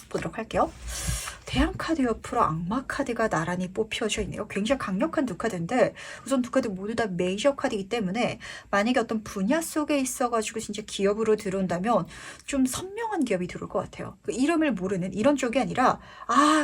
[SPEAKER 1] 보도록 할게요. 태양 카드 옆으로 악마 카드가 나란히 뽑혀져 있네요. 굉장히 강력한 두 카드인데 우선 두 카드 모두 다 메이저 카드이기 때문에 만약에 어떤 분야 속에 있어가지고 진짜 기업으로 들어온다면 좀 선명한 기업이 들어올 것 같아요. 그 이름을 모르는 이런 쪽이 아니라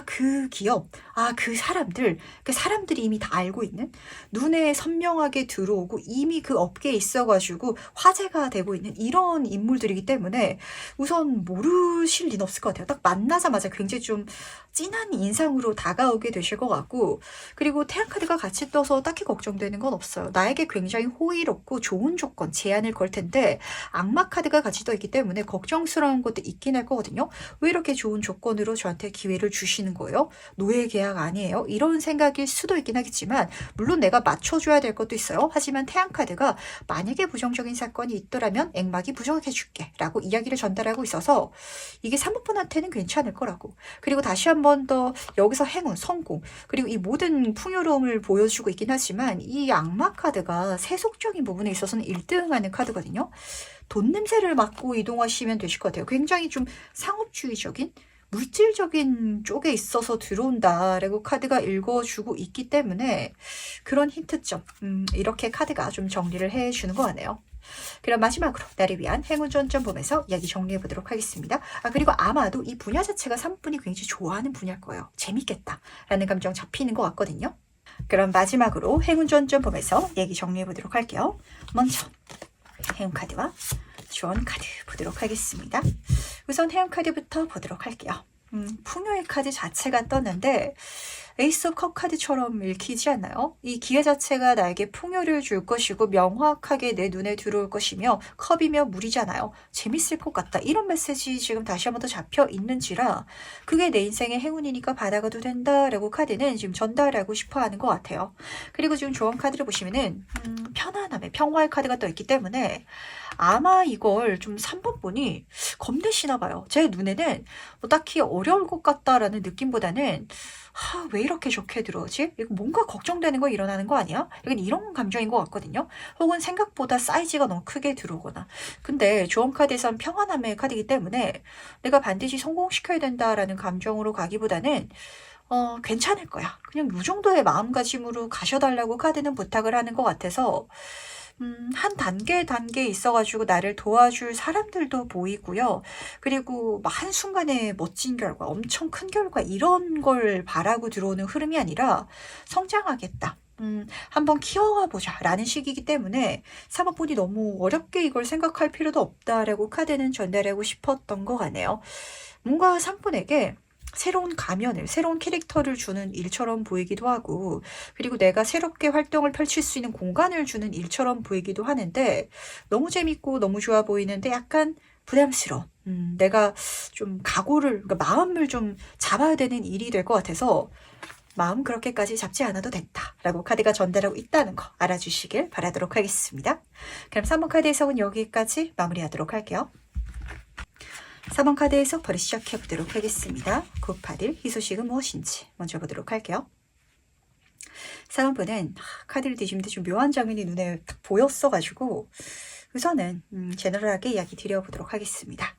[SPEAKER 1] 그 기업, 그 사람들, 그 사람들이 이미 다 알고 있는 눈에 선명하게 들어오고 이미 그 업계에 있어가지고 화제가 되고 있는 이런 인물들이기 때문에 우선 모르실 리는 없을 것 같아요. 딱 만나자마자 굉장히 좀 진한 인상으로 다가오게 되실 것 같고 그리고 태양 카드가 같이 떠서 딱히 걱정되는 건 없어요. 나에게 굉장히 호의롭고 좋은 조건, 제안을 걸 텐데 악마 카드가 같이 떠 있기 때문에 걱정스러운 것도 있긴 할 거거든요. 왜 이렇게 좋은 조건으로 저한테 기회를 주시는 거예요? 노예 계약 아니에요? 이런 생각일 수도 있긴 하겠지만 물론 내가 맞춰줘야 될 것도 있어요. 하지만 태양 카드가 만약에 부정적인 사건이 있더라면 액막이 부정해줄게 라고 이야기를 전달하고 있어서 이게 사모분한테는 괜찮을 거라고. 그리고 다시 한번 더 여기서 행운, 성공 그리고 이 모든 풍요로움을 보여주고 있긴 하지만 이 악마 카드가 세속적인 부분에 있어서는 1등하는 카드거든요. 돈 냄새를 맡고 이동하시면 되실 것 같아요. 굉장히 좀 상업주의적인 물질적인 쪽에 있어서 들어온다라고 카드가 읽어주고 있기 때문에 그런 힌트점 이렇게 카드가 좀 정리를 해주는 것 같네요. 그럼 마지막으로 나를 위한 행운 전점 보면서 이야기 정리해 보도록 하겠습니다. 그리고 아마도 이 분야 자체가 사모분이 굉장히 좋아하는 분야일 거예요. 재밌겠다 라는 감정 잡히는 것 같거든요. 그럼 마지막으로 행운 전점 보면서 얘기 정리해 보도록 할게요. 먼저 행운 카드와 주원 카드 보도록 하겠습니다. 우선 행운 카드부터 보도록 할게요. 풍요의 카드 자체가 떴는데 에이스 오브 컵 카드처럼 읽히지 않나요? 이 기회 자체가 나에게 풍요를 줄 것이고 명확하게 내 눈에 들어올 것이며 컵이며 물이잖아요. 재밌을 것 같다. 이런 메시지 지금 다시 한 번 더 잡혀 있는지라 그게 내 인생의 행운이니까 받아가도 된다라고 카드는 지금 전달하고 싶어 하는 것 같아요. 그리고 지금 조언 카드를 보시면은 편안함의 평화의 카드가 떠 있기 때문에 아마 이걸 좀 3번 분이 겁내시나 봐요. 제 눈에는 뭐 딱히 어려울 것 같다라는 느낌보다는 왜 이렇게 좋게 들어오지? 이거 뭔가 걱정되는 거 일어나는 거 아니야? 약간 이런 감정인 것 같거든요. 혹은 생각보다 사이즈가 너무 크게 들어오거나. 근데 조언 카드에선 평안함의 카드이기 때문에 내가 반드시 성공시켜야 된다라는 감정으로 가기보다는 괜찮을 거야. 그냥 이 정도의 마음가짐으로 가셔달라고 카드는 부탁을 하는 것 같아서 한 단계 있어가지고 나를 도와줄 사람들도 보이고요. 그리고 막 한순간에 멋진 결과, 엄청 큰 결과 이런 걸 바라고 들어오는 흐름이 아니라 성장하겠다. 한번 키워가 보자 라는 식이기 때문에 사모분이 너무 어렵게 이걸 생각할 필요도 없다라고 카드는 전달하고 싶었던 것 같네요. 뭔가 3분에게 새로운 가면을, 새로운 캐릭터를 주는 일처럼 보이기도 하고 그리고 내가 새롭게 활동을 펼칠 수 있는 공간을 주는 일처럼 보이기도 하는데 너무 재밌고 너무 좋아 보이는데 약간 부담스러운 내가 좀 각오를, 그러니까 마음을 좀 잡아야 되는 일이 될 것 같아서 마음 그렇게까지 잡지 않아도 된다라고 카드가 전달하고 있다는 거 알아주시길 바라도록 하겠습니다. 그럼 3번 카드 해석은 여기까지 마무리하도록 할게요. 4번 카드에서 바로 시작해보도록 하겠습니다. 굿파들 희소식은 무엇인지 먼저 보도록 할게요. 4번 분은 카드를 뒤집는데 좀 묘한 장면이 눈에 딱 보였어가지고 우선은 제너럴하게 이야기 드려보도록 하겠습니다.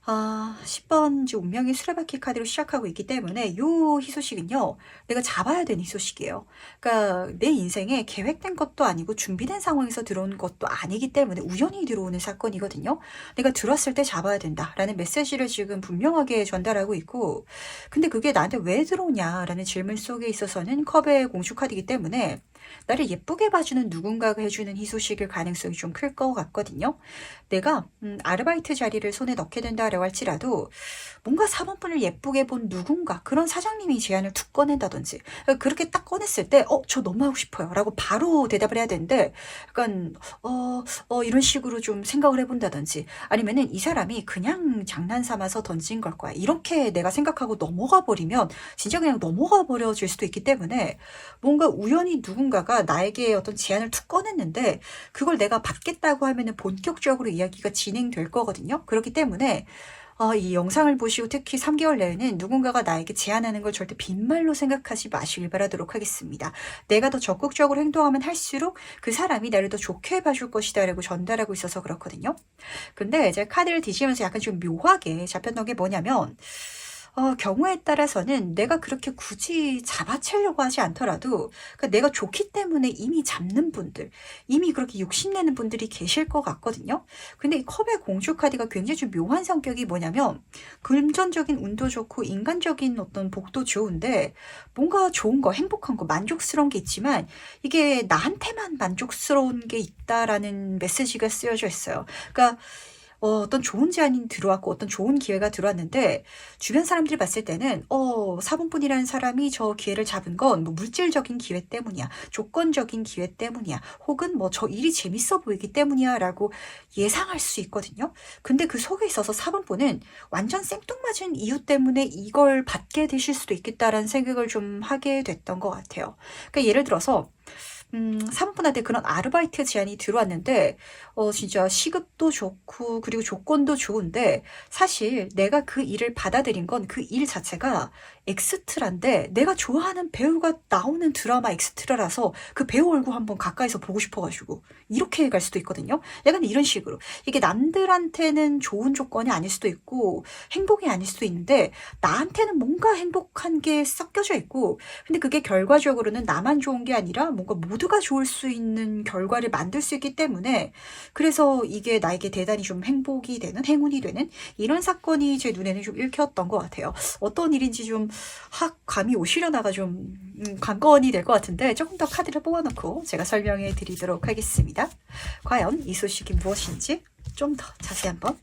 [SPEAKER 1] 10번 운명의 수레바퀴 카드로 시작하고 있기 때문에 이 희소식은요. 내가 잡아야 되는 희소식이에요. 그러니까 내 인생에 계획된 것도 아니고 준비된 상황에서 들어온 것도 아니기 때문에 우연히 들어오는 사건이거든요. 내가 들었을 때 잡아야 된다라는 메시지를 지금 분명하게 전달하고 있고 근데 그게 나한테 왜 들어오냐라는 질문 속에 있어서는 컵의 공주 카드이기 때문에 나를 예쁘게 봐주는 누군가가 해주는 희소식일 가능성이 좀 클 것 같거든요. 내가 아르바이트 자리를 손에 넣게 된다라고 할지라도 뭔가 사모분을 예쁘게 본 누군가 그런 사장님이 제안을 툭 꺼낸다든지 그렇게 딱 꺼냈을 때 저 너무 하고 싶어요 라고 바로 대답을 해야 되는데 약간 이런 식으로 좀 생각을 해본다든지 아니면은 이 사람이 그냥 장난삼아서 던진 걸 거야 이렇게 내가 생각하고 넘어가 버리면 진짜 그냥 넘어가 버려질 수도 있기 때문에 뭔가 우연히 누군가가 나에게 어떤 제안을 툭 꺼냈는데 그걸 내가 받겠다고 하면은 본격적으로 이야기가 진행될 거거든요. 그렇기 때문에 이 영상을 보시고 특히 3개월 내에는 누군가가 나에게 제안하는 걸 절대 빈말로 생각하지 마시길 바라도록 하겠습니다. 내가 더 적극적으로 행동하면 할수록 그 사람이 나를 더 좋게 봐줄 것이다 라고 전달하고 있어서 그렇거든요. 근데 이제 카드를 뒤지면서 약간 좀 묘하게 잡혔던 게 뭐냐면 경우에 따라서는 내가 그렇게 굳이 잡아채려고 하지 않더라도 그러니까 내가 좋기 때문에 이미 잡는 분들, 이미 그렇게 욕심내는 분들이 계실 것 같거든요. 근데 이 컵의 공주 카드가 굉장히 좀 묘한 성격이 뭐냐면 금전적인 운도 좋고 인간적인 어떤 복도 좋은데 뭔가 좋은 거, 행복한 거, 만족스러운 게 있지만 이게 나한테만 만족스러운 게 있다라는 메시지가 쓰여져 있어요. 그러니까 어떤 좋은 제안이 들어왔고 어떤 좋은 기회가 들어왔는데 주변 사람들이 봤을 때는 4번분이라는 사람이 저 기회를 잡은 건 뭐 물질적인 기회 때문이야. 조건적인 기회 때문이야. 혹은 뭐 저 일이 재밌어 보이기 때문이야 라고 예상할 수 있거든요. 근데 그 속에 있어서 4번분은 완전 생뚱맞은 이유 때문에 이걸 받게 되실 수도 있겠다라는 생각을 좀 하게 됐던 것 같아요. 그러니까 예를 들어서 3분한테 그런 아르바이트 제안이 들어왔는데 진짜 시급도 좋고 그리고 조건도 좋은데 사실 내가 그 일을 받아들인 건 그 일 자체가 엑스트라인데 내가 좋아하는 배우가 나오는 드라마 엑스트라라서 그 배우 얼굴 한번 가까이서 보고 싶어가지고 이렇게 갈 수도 있거든요. 약간 이런 식으로 이게 남들한테는 좋은 조건이 아닐 수도 있고 행복이 아닐 수도 있는데 나한테는 뭔가 행복한 게 섞여져 있고 근데 그게 결과적으로는 나만 좋은 게 아니라 뭔가 모두가 좋을 수 있는 결과를 만들 수 있기 때문에 그래서 이게 나에게 대단히 좀 행복이 되는 행운이 되는 이런 사건이 제 눈에는 좀 읽혔던 것 같아요. 어떤 일인지 좀 감이 오시려나가 좀 관건이 될 것 같은데 조금 더 카드를 뽑아놓고 제가 설명해 드리도록 하겠습니다. 과연 이 소식이 무엇인지 좀 더 자세히 한번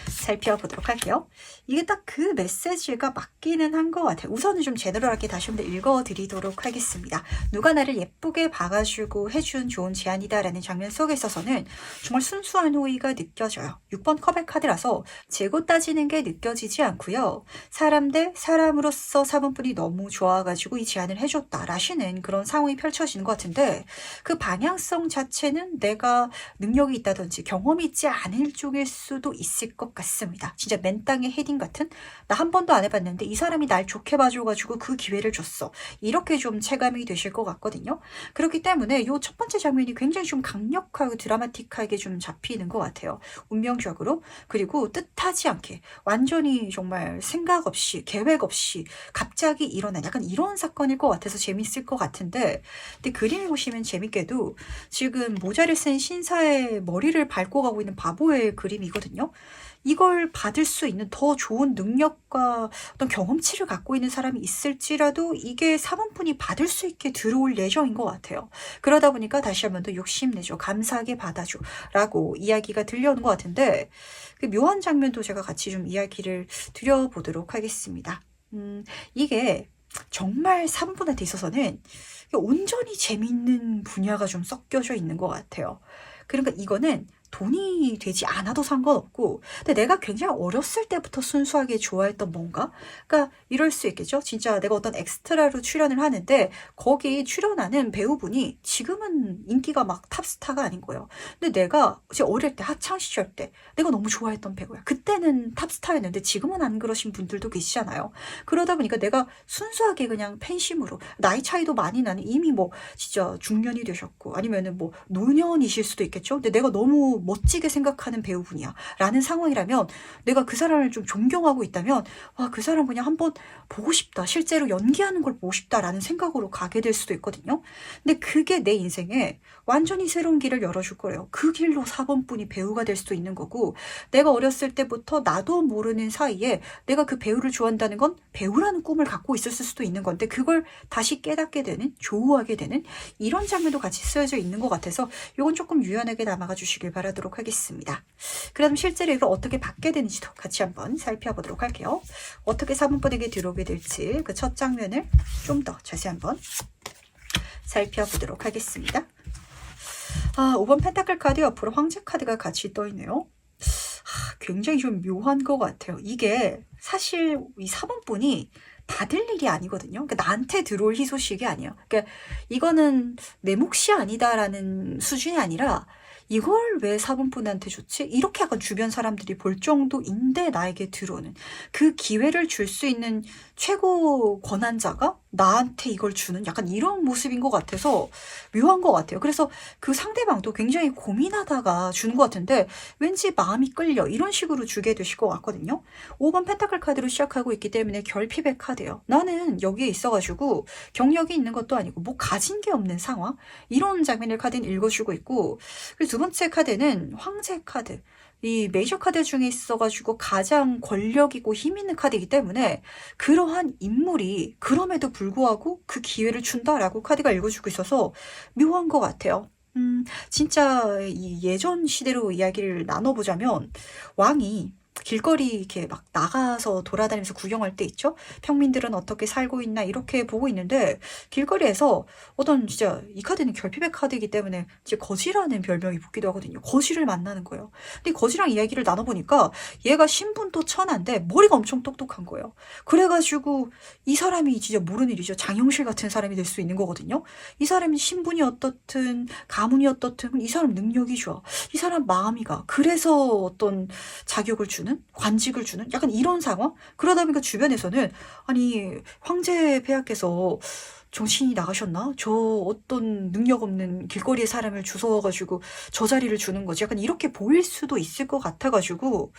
[SPEAKER 1] 살펴보도록 할게요. 이게 딱 그 메시지가 맞기는 한 것 같아요. 우선은 좀 제너럴하게 다시 한번 읽어드리도록 하겠습니다. 누가 나를 예쁘게 봐가지고 해준 좋은 제안이다라는 장면 속에 있어서는 정말 순수한 호의가 느껴져요. 6번 컵의 카드라서 재고 따지는 게 느껴지지 않고요. 사람 대 사람으로서 사본분이 너무 좋아가지고 이 제안을 해줬다라시는 그런 상황이 펼쳐지는 것 같은데 그 방향성 자체는 내가 능력이 있다든지 경험이 있지 않을 쪽일 수도 있을 것 같습니다. 진짜 맨땅에 헤딩 같은 나 한 번도 안 해봤는데 이 사람이 날 좋게 봐줘가지고 그 기회를 줬어. 이렇게 좀 체감이 되실 것 같거든요. 그렇기 때문에 이 첫 번째 장면이 굉장히 좀 강력하고 드라마틱하게 좀 잡히는 것 같아요. 운명적으로 그리고 뜻하지 않게 완전히 정말 생각 없이 계획 없이 갑자기 일어난 약간 이런 사건일 것 같아서 재밌을 것 같은데 근데 그림을 보시면 재밌게도 지금 모자를 쓴 신사의 머리를 밟고 가고 있는 바보의 그림이거든요. 이걸 받을 수 있는 더 좋은 능력과 어떤 경험치를 갖고 있는 사람이 있을지라도 이게 사본분이 받을 수 있게 들어올 예정인 것 같아요. 그러다 보니까 다시 한 번 더 욕심내죠. 감사하게 받아줘. 라고 이야기가 들려오는 것 같은데 그 묘한 장면도 제가 같이 좀 이야기를 드려보도록 하겠습니다. 이게 정말 사본분한테 있어서는 온전히 재밌는 분야가 좀 섞여져 있는 것 같아요. 그러니까 이거는 돈이 되지 않아도 상관없고 근데 내가 굉장히 어렸을 때부터 순수하게 좋아했던 뭔가 그러니까 이럴 수 있겠죠. 진짜 내가 어떤 엑스트라로 출연을 하는데 거기 출연하는 배우분이 지금은 인기가 막 탑스타가 아닌 거예요. 근데 내가 제 어릴 때 학창 시절 때 내가 너무 좋아했던 배우야. 그때는 탑스타였는데 지금은 안 그러신 분들도 계시잖아요. 그러다 보니까 내가 순수하게 그냥 팬심으로 나이 차이도 많이 나는 이미 뭐 진짜 중년이 되셨고 아니면은 뭐 노년이실 수도 있겠죠. 근데 내가 너무 멋지게 생각하는 배우분이야 라는 상황이라면 내가 그 사람을 좀 존경하고 있다면 와, 그 사람 그냥 한번 보고 싶다. 실제로 연기하는 걸 보고 싶다라는 생각으로 가게 될 수도 있거든요. 근데 그게 내 인생에 완전히 새로운 길을 열어줄 거래요. 그 길로 4번분이 배우가 될 수도 있는 거고 내가 어렸을 때부터 나도 모르는 사이에 내가 그 배우를 좋아한다는 건 배우라는 꿈을 갖고 있었을 수도 있는 건데 그걸 다시 깨닫게 되는 조우하게 되는 이런 장면도 같이 쓰여져 있는 것 같아서 이건 조금 유연하게 담아가 주시길 바라도록 하겠습니다. 그럼 실제로 이걸 어떻게 받게 되는지도 같이 한번 살펴보도록 할게요. 어떻게 4번분에게 들어오게 될지 그 첫 장면을 좀 더 자세히 한번 살펴보도록 하겠습니다. 5번 펜타클 카드 옆으로 황제 카드가 같이 떠있네요. 굉장히 좀 묘한 것 같아요. 이게 사실 이 4번분이 받을 일이 아니거든요. 그러니까 나한테 들어올 희소식이 아니에요. 그러니까 이거는 내 몫이 아니다라는 수준이 아니라 이걸 왜 4번분한테 줬지? 이렇게 약간 주변 사람들이 볼 정도인데 나에게 들어오는 그 기회를 줄 수 있는 최고 권한자가 나한테 이걸 주는 약간 이런 모습인 것 같아서 묘한 것 같아요. 그래서 그 상대방도 굉장히 고민하다가 주는 것 같은데 왠지 마음이 끌려 이런 식으로 주게 되실 것 같거든요. 5번 펜타클 카드로 시작하고 있기 때문에 결핍의 카드예요. 나는 여기에 있어가지고 경력이 있는 것도 아니고 뭐 가진 게 없는 상황 이런 장면을 카드는 읽어주고 있고 그리고 두 번째 카드는 황제 카드. 이 메이저 카드 중에 있어가지고 가장 권력이고 힘 있는 카드이기 때문에 그러한 인물이 그럼에도 불구하고 그 기회를 준다라고 카드가 읽어주고 있어서 묘한 것 같아요. 진짜 이 예전 시대로 이야기를 나눠보자면 왕이 길거리 이렇게 막 나가서 돌아다니면서 구경할 때 있죠? 평민들은 어떻게 살고 있나 이렇게 보고 있는데 길거리에서 어떤 진짜 이 카드는 결핍의 카드이기 때문에 이제 거지라는 별명이 붙기도 하거든요. 거지를 만나는 거예요. 근데 거지랑 이야기를 나눠보니까 얘가 신분도 천한데 머리가 엄청 똑똑한 거예요. 그래가지고 이 사람이 진짜 모르는 일이죠. 장영실 같은 사람이 될 수 있는 거거든요. 이 사람이 신분이 어떻든 가문이 어떻든 이 사람 능력이 좋아. 이 사람 마음이 가. 그래서 어떤 자격을 주는 관직을 주는 약간 이런 상황? 그러다 보니까 주변에서는 아니 황제 폐하께서 정신이 나가셨나? 저 어떤 능력 없는 길거리의 사람을 주워가지고 저 자리를 주는 거지. 약간 이렇게 보일 수도 있을 것 같아가지고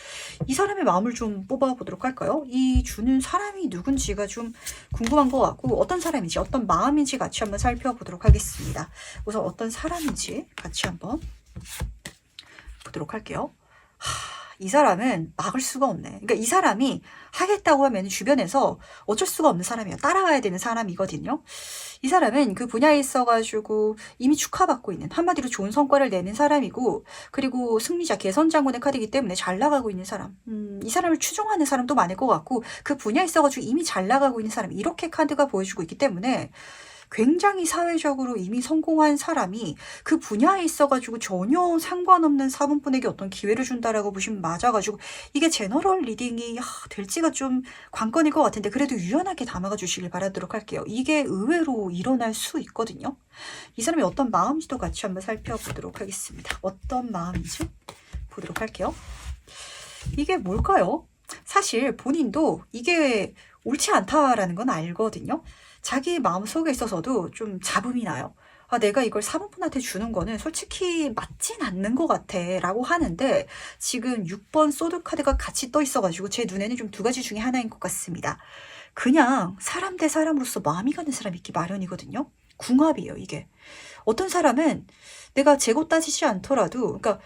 [SPEAKER 1] 이 사람의 마음을 좀 뽑아보도록 할까요? 이 주는 사람이 누군지가 좀 궁금한 것 같고 어떤 사람인지 어떤 마음인지 같이 한번 살펴보도록 하겠습니다. 우선 어떤 사람인지 같이 한번 보도록 할게요. 이 사람은 막을 수가 없네. 그러니까 이 사람이 하겠다고 하면 주변에서 어쩔 수가 없는 사람이에요. 따라가야 되는 사람이거든요. 이 사람은 그 분야에 있어가지고 이미 축하받고 있는, 한마디로 좋은 성과를 내는 사람이고, 그리고 승리자, 개선장군의 카드이기 때문에 잘 나가고 있는 사람. 이 사람을 추종하는 사람도 많을 것 같고, 그 분야에 있어가지고 이미 잘 나가고 있는 사람. 이렇게 카드가 보여주고 있기 때문에 굉장히 사회적으로 이미 성공한 사람이 그 분야에 있어가지고 전혀 상관없는 사분분에게 어떤 기회를 준다라고 보시면 맞아가지고, 이게 제너럴 리딩이 될지가 좀 관건일 것 같은데, 그래도 유연하게 담아가 주시길 바라도록 할게요. 이게 의외로 일어날 수 있거든요. 이 사람이 어떤 마음인지도 같이 한번 살펴보도록 하겠습니다. 어떤 마음인지 보도록 할게요. 이게 뭘까요? 사실 본인도 이게 옳지 않다라는 건 알거든요. 자기 마음속에 있어서도 좀 잡음이 나요. 내가 이걸 사모분한테 주는 거는 솔직히 맞진 않는 것 같아 라고 하는데, 지금 6번 소드 카드가 같이 떠 있어가지고 제 눈에는 좀 두 가지 중에 하나인 것 같습니다. 그냥 사람 대 사람으로서 마음이 가는 사람이 있기 마련이거든요. 궁합이에요, 이게. 어떤 사람은 내가 재고 따지지 않더라도, 그러니까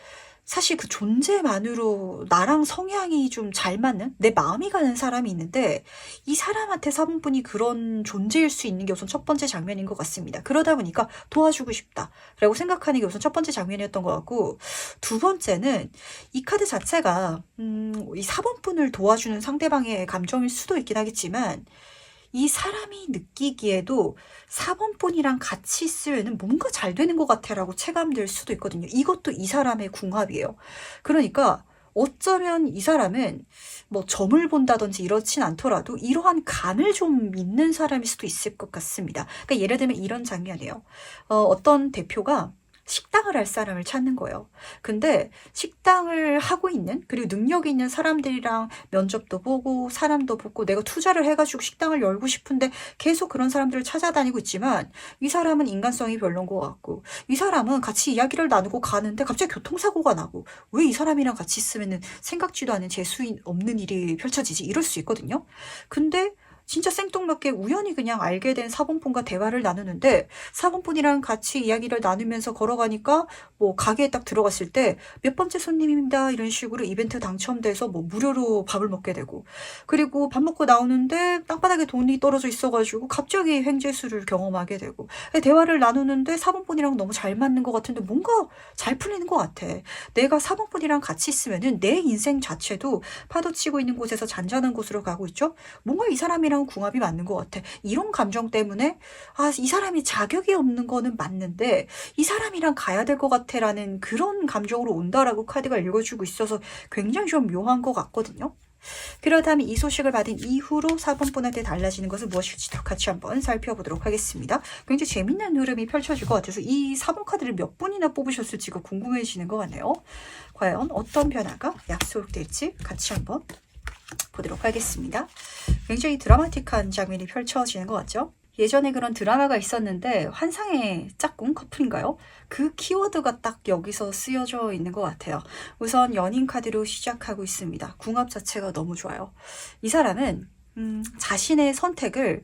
[SPEAKER 1] 사실 그 존재만으로 나랑 성향이 좀 잘 맞는, 내 마음이 가는 사람이 있는데, 이 사람한테 사분분이 그런 존재일 수 있는 게 우선 첫 번째 장면인 것 같습니다. 그러다 보니까 도와주고 싶다라고 생각하는 게 우선 첫 번째 장면이었던 것 같고, 두 번째는 이 카드 자체가 이 사분분을 도와주는 상대방의 감정일 수도 있긴 하겠지만, 이 사람이 느끼기에도 4번분이랑 같이 있으면 뭔가 잘 되는 것 같아라고 체감될 수도 있거든요. 이것도 이 사람의 궁합이에요. 그러니까 어쩌면 이 사람은 뭐 점을 본다든지 이렇진 않더라도 이러한 감을 좀 믿는 사람일 수도 있을 것 같습니다. 그러니까 예를 들면 이런 장면이에요. 어떤 대표가 식당을 할 사람을 찾는 거예요. 근데 식당을 하고 있는, 그리고 능력이 있는 사람들이랑 면접도 보고 사람도 보고 내가 투자를 해가지고 식당을 열고 싶은데 계속 그런 사람들을 찾아다니고 있지만, 이 사람은 인간성이 별론 것 같고, 이 사람은 같이 이야기를 나누고 가는데 갑자기 교통사고가 나고, 왜 이 사람이랑 같이 있으면 생각지도 않은 재수 없는 일이 펼쳐지지, 이럴 수 있거든요. 근데 진짜 생뚱맞게 우연히 그냥 알게 된 사본분과 대화를 나누는데, 사본분이랑 같이 이야기를 나누면서 걸어가니까 뭐 가게에 딱 들어갔을 때 몇 번째 손님입니다 이런 식으로 이벤트 당첨돼서 뭐 무료로 밥을 먹게 되고, 그리고 밥 먹고 나오는데 땅바닥에 돈이 떨어져 있어가지고 갑자기 횡재수를 경험하게 되고, 대화를 나누는데 사본분이랑 너무 잘 맞는 것 같은데 뭔가 잘 풀리는 것 같아. 내가 사본분이랑 같이 있으면은 내 인생 자체도 파도치고 있는 곳에서 잔잔한 곳으로 가고 있죠. 뭔가 이 사람이랑 궁합이 맞는 것 같아. 이런 감정 때문에 이 사람이 자격이 없는 거는 맞는데 이 사람이랑 가야 될 것 같아 라는 그런 감정으로 온다라고 카드가 읽어주고 있어서 굉장히 좀 묘한 것 같거든요. 그렇다면 이 소식을 받은 이후로 4번분한테 달라지는 것은 무엇일지도 같이 한번 살펴보도록 하겠습니다. 굉장히 재밌는 흐름이 펼쳐질 것 같아서 이 4번 카드를 몇 분이나 뽑으셨을지가 궁금해지는 것 같네요. 과연 어떤 변화가 약속될지 같이 한번 보도록 하겠습니다. 굉장히 드라마틱한 장면이 펼쳐지는 것 같죠? 예전에 그런 드라마가 있었는데 환상의 짝꿍 커플인가요? 그 키워드가 딱 여기서 쓰여져 있는 것 같아요. 우선 연인 카드로 시작하고 있습니다. 궁합 자체가 너무 좋아요. 이 사람은 자신의 선택을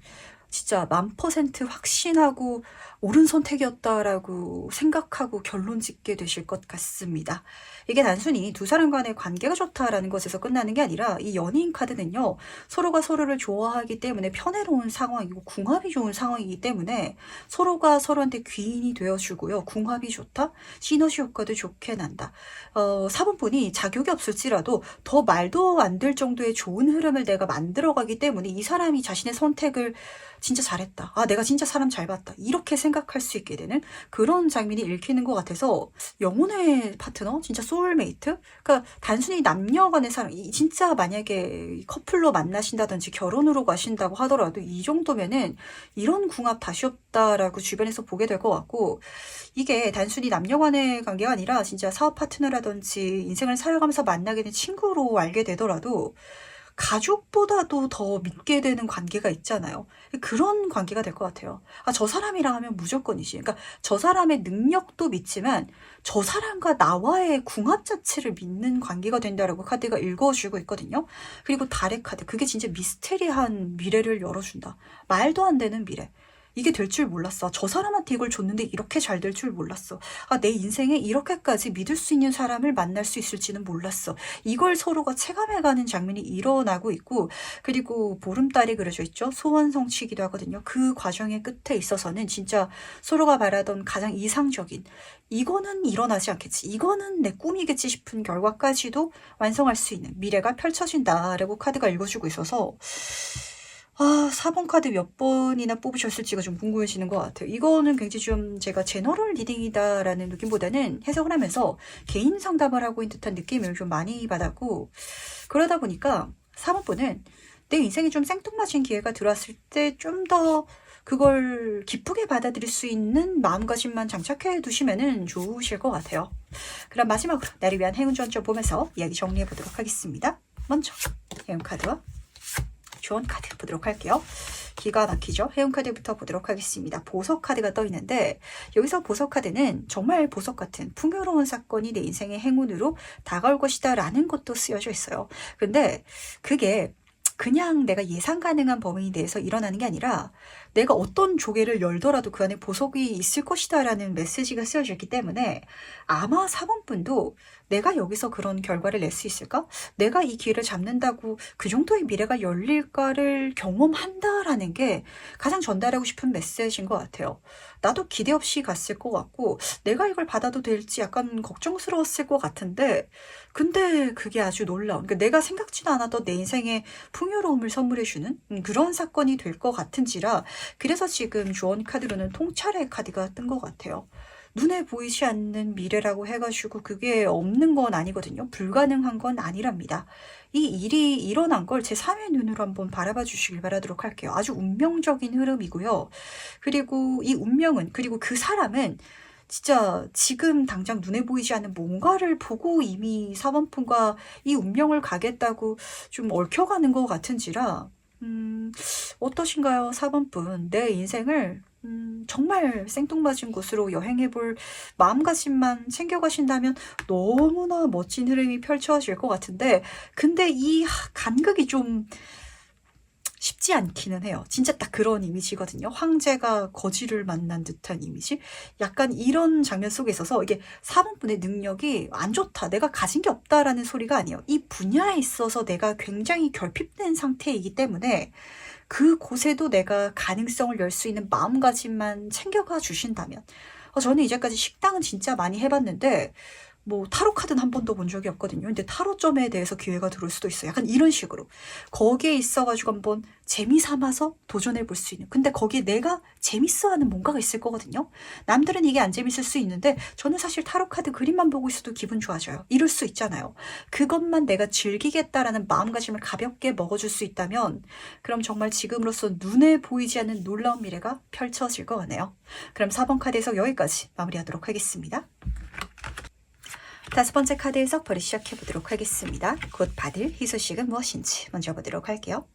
[SPEAKER 1] 진짜 1000% 확신하고 옳은 선택이었다라고 생각하고 결론 짓게 되실 것 같습니다. 이게 단순히 두 사람 간의 관계가 좋다라는 것에서 끝나는 게 아니라, 이 연인 카드는요, 서로가 서로를 좋아하기 때문에 편해로운 상황이고 궁합이 좋은 상황이기 때문에 서로가 서로한테 귀인이 되어주고요. 궁합이 좋다? 시너지 효과도 좋게 난다. 4번분이 자격이 없을지라도 더 말도 안 될 정도의 좋은 흐름을 내가 만들어가기 때문에 이 사람이 자신의 선택을 진짜 잘했다. 내가 진짜 사람 잘 봤다. 이렇게 생각할 수 있게 되는 그런 장면이 읽히는 것 같아서, 영혼의 파트너? 진짜 소울메이트? 그러니까 단순히 남녀 간의 사랑, 진짜 만약에 커플로 만나신다든지 결혼으로 가신다고 하더라도 이 정도면은 이런 궁합 다시 없다라고 주변에서 보게 될 것 같고, 이게 단순히 남녀 간의 관계가 아니라 진짜 사업 파트너라든지 인생을 살아가면서 만나게 된 친구로 알게 되더라도 가족보다도 더 믿게 되는 관계가 있잖아요. 그런 관계가 될 것 같아요. 저 사람이랑 하면 무조건이지. 그러니까 저 사람의 능력도 믿지만 저 사람과 나와의 궁합 자체를 믿는 관계가 된다라고 카드가 읽어주고 있거든요. 그리고 달의 카드. 그게 진짜 미스테리한 미래를 열어준다. 말도 안 되는 미래. 이게 될 줄 몰랐어. 저 사람한테 이걸 줬는데 이렇게 잘 될 줄 몰랐어. 아, 내 인생에 이렇게까지 믿을 수 있는 사람을 만날 수 있을지는 몰랐어. 이걸 서로가 체감해가는 장면이 일어나고 있고, 그리고 보름달이 그려져 있죠. 소원 성취기도 하거든요. 그 과정의 끝에 있어서는 진짜 서로가 바라던 가장 이상적인, 이거는 일어나지 않겠지, 이거는 내 꿈이겠지 싶은 결과까지도 완성할 수 있는 미래가 펼쳐진다라고 카드가 읽어주고 있어서, 아, 4번 카드 몇 번이나 뽑으셨을지가 좀 궁금해지는 것 같아요. 이거는 굉장히 좀 제가 제너럴 리딩이다라는 느낌보다는 해석을 하면서 개인 상담을 하고 있는 듯한 느낌을 좀 많이 받았고, 그러다 보니까 4번 분은 내 인생에 좀 생뚱맞은 기회가 들어왔을 때 좀 더 그걸 기쁘게 받아들일 수 있는 마음가짐만 장착해 두시면 좋으실 것 같아요. 그럼 마지막으로 나를 위한 행운 조언 좀 보면서 이야기 정리해 보도록 하겠습니다. 먼저 행운 카드와 조언 카드 보도록 할게요. 기가 막히죠? 해운 카드부터 보도록 하겠습니다. 보석 카드가 떠 있는데, 여기서 보석 카드는 정말 보석 같은 풍요로운 사건이 내 인생의 행운으로 다가올 것이다 라는 것도 쓰여져 있어요. 근데 그게 그냥 내가 예상 가능한 범위 내에서 일어나는 게 아니라 내가 어떤 조개를 열더라도 그 안에 보석이 있을 것이다 라는 메시지가 쓰여져 있기 때문에 아마 4번 분도 내가 여기서 그런 결과를 낼 수 있을까? 내가 이 기회를 잡는다고 그 정도의 미래가 열릴까를 경험한다라는 게 가장 전달하고 싶은 메시지인 것 같아요. 나도 기대 없이 갔을 것 같고 내가 이걸 받아도 될지 약간 걱정스러웠을 것 같은데, 근데 그게 아주 놀라운, 그러니까 내가 생각지도 않았던 내 인생에 풍요로움을 선물해주는 그런 사건이 될 것 같은지라, 그래서 지금 조언 카드로는 통찰의 카드가 뜬 것 같아요. 눈에 보이지 않는 미래라고 해가지고 그게 없는 건 아니거든요. 불가능한 건 아니랍니다. 이 일이 일어난 걸 제 3의 눈으로 한번 바라봐 주시길 바라도록 할게요. 아주 운명적인 흐름이고요. 그리고 이 운명은, 그리고 그 사람은 진짜 지금 당장 눈에 보이지 않는 뭔가를 보고 이미 4번 분과 이 운명을 가겠다고 좀 얽혀가는 것 같은지라, 어떠신가요? 4번 분. 내 인생을 정말 생뚱맞은 곳으로 여행해볼 마음가짐만 챙겨가신다면 너무나 멋진 흐름이 펼쳐질 것 같은데, 근데 이 간극이 좀 쉽지 않기는 해요. 진짜 딱 그런 이미지거든요. 황제가 거지를 만난 듯한 이미지? 약간 이런 장면 속에 있어서 이게 4번 분의 능력이 안 좋다, 내가 가진 게 없다라는 소리가 아니에요. 이 분야에 있어서 내가 굉장히 결핍된 상태이기 때문에 그곳에도 내가 가능성을 열 수 있는 마음가짐만 챙겨가 주신다면, 저는 이제까지 식당은 진짜 많이 해봤는데 뭐 타로 카드는 한 번도 본 적이 없거든요. 근데 타로점에 대해서 기회가 들어올 수도 있어요. 약간 이런 식으로 거기에 있어가지고 한번 재미삼아서 도전해 볼 수 있는, 근데 거기에 내가 재밌어하는 뭔가가 있을 거거든요. 남들은 이게 안 재밌을 수 있는데 저는 사실 타로 카드 그림만 보고 있어도 기분 좋아져요. 이럴 수 있잖아요. 그것만 내가 즐기겠다라는 마음가짐을 가볍게 먹어줄 수 있다면, 그럼 정말 지금으로서 눈에 보이지 않는 놀라운 미래가 펼쳐질 것 같네요. 그럼 4번 카드에서 여기까지 마무리하도록 하겠습니다. 5번째 카드 해석벌이 시작해 보도록 하겠습니다. 곧 받을 희소식은 무엇인지 먼저 보도록 할게요.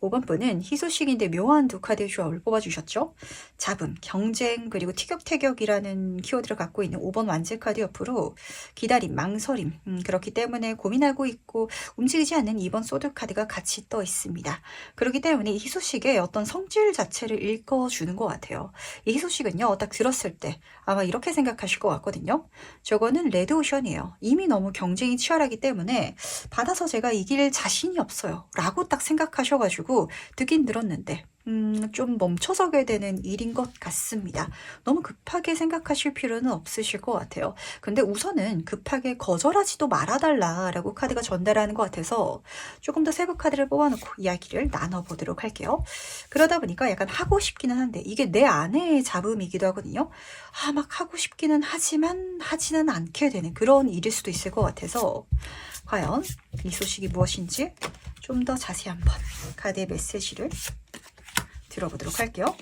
[SPEAKER 1] 5번 분은 희소식인데 묘한 두 카드의 조합을 뽑아주셨죠. 잡음, 경쟁, 그리고 티격태격이라는 키워드를 갖고 있는 5번 완제 카드 옆으로 기다림, 망설임, 그렇기 때문에 고민하고 있고 움직이지 않는 2번 소드 카드가 같이 떠 있습니다. 그렇기 때문에 이 희소식의 어떤 성질 자체를 읽어주는 것 같아요. 이 희소식은요, 딱 들었을 때 아마 이렇게 생각하실 것 같거든요. 저거는 레드오션이에요. 이미 너무 경쟁이 치열하기 때문에 받아서 제가 이길 자신이 없어요 라고 딱 생각하셔가지고 듣긴 들었는데 좀 멈춰서게 되는 일인 것 같습니다. 너무 급하게 생각하실 필요는 없으실 것 같아요. 근데 우선은 급하게 거절하지도 말아달라라고 카드가 전달하는 것 같아서 조금 더 세부 카드를 뽑아놓고 이야기를 나눠보도록 할게요. 그러다 보니까 약간 하고 싶기는 한데 이게 내 안의 잡음이기도 하거든요. 막 하고 싶기는 하지만 하지는 않게 되는 그런 일일 수도 있을 것 같아서, 과연 이 소식이 무엇인지 좀 더 자세히 한번 카드의 메시지를 들어보도록 할게요.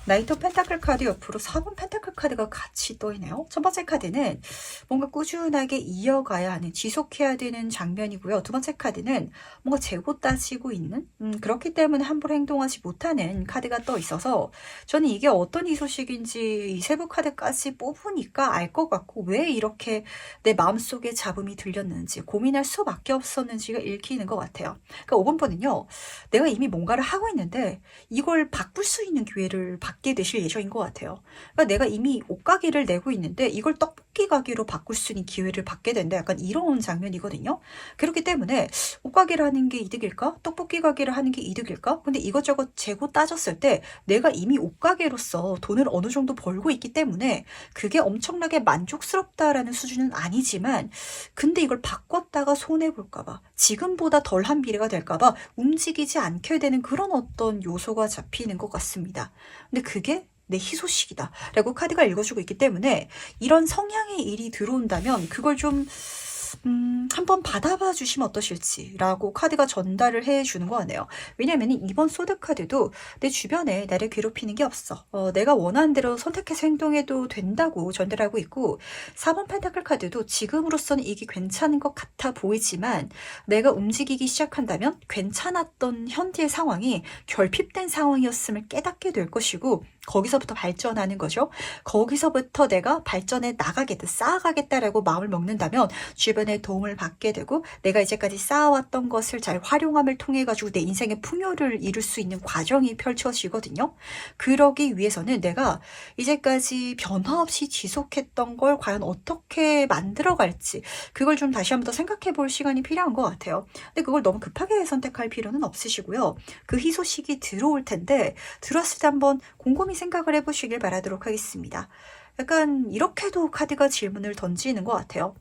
[SPEAKER 1] 나이트 오브 펜타클 카드 옆으로 4번 펜타클 카드가 같이 떠있네요. 첫 번째 카드는 뭔가 꾸준하게 이어가야 하는, 지속해야 되는 장면이고요. 두 번째 카드는 뭔가 재고 따지고 있는, 그렇기 때문에 함부로 행동하지 못하는 카드가 떠 있어서 저는 이게 어떤 희소식인지 이 세부 카드까지 뽑으니까 알 것 같고, 왜 이렇게 내 마음속에 잡음이 들렸는지 고민할 수밖에 없었는지가 읽히는 것 같아요. 그러니까 5번 번은요, 내가 이미 뭔가를 하고 있는데 이걸 바꿀 수 있는 기회를 받게 되실 예정인 것 같아요. 그러니까 내가 이미 옷가게를 내고 있는데 이걸 떡볶이 가게로 바꿀 수 있는 기회를 받게 된다. 약간 이런 장면이거든요. 그렇기 때문에 옷가게를 하는 게 이득일까? 떡볶이 가게를 하는 게 이득일까? 근데 이것저것 재고 따졌을 때 내가 이미 옷가게로서 돈을 어느 정도 벌고 있기 때문에 그게 엄청나게 만족스럽다라는 수준은 아니지만, 근데 이걸 바꿨다가 손해볼까봐, 지금보다 덜한 미래가 될까봐 움직이지 않게 되는 그런 어떤 요소가 잡히는 것 같습니다. 근데 그게 내 희소식이다 라고 카드가 읽어주고 있기 때문에 이런 성향의 일이 들어온다면 그걸 좀 한번 받아봐 주시면 어떠실지 라고 카드가 전달을 해주는 거 같네요. 왜냐면 이번 소드 카드도 내 주변에 나를 괴롭히는 게 없어. 내가 원하는 대로 선택해서 행동해도 된다고 전달하고 있고, 4번 펜타클 카드도 지금으로서는 이게 괜찮은 것 같아 보이지만 내가 움직이기 시작한다면 괜찮았던 현재의 상황이 결핍된 상황이었음을 깨닫게 될 것이고, 거기서부터 발전하는 거죠. 거기서부터 내가 발전해 나가겠다, 쌓아가겠다라고 마음을 먹는다면 주변의 도움을 받게 되고, 내가 이제까지 쌓아왔던 것을 잘 활용함을 통해 가지고 내 인생의 풍요를 이룰 수 있는 과정이 펼쳐지거든요. 그러기 위해서는 내가 이제까지 변화 없이 지속했던 걸 과연 어떻게 만들어갈지, 그걸 좀 다시 한번 더 생각해 볼 시간이 필요한 것 같아요. 근데 그걸 너무 급하게 선택할 필요는 없으시고요. 그 희소식이 들어올 텐데 들었을 때 한번 곰곰이 생각을 해보시길 바라도록 하겠습니다. 약간 이렇게도 카드가 질문을 던지는 것 같아요.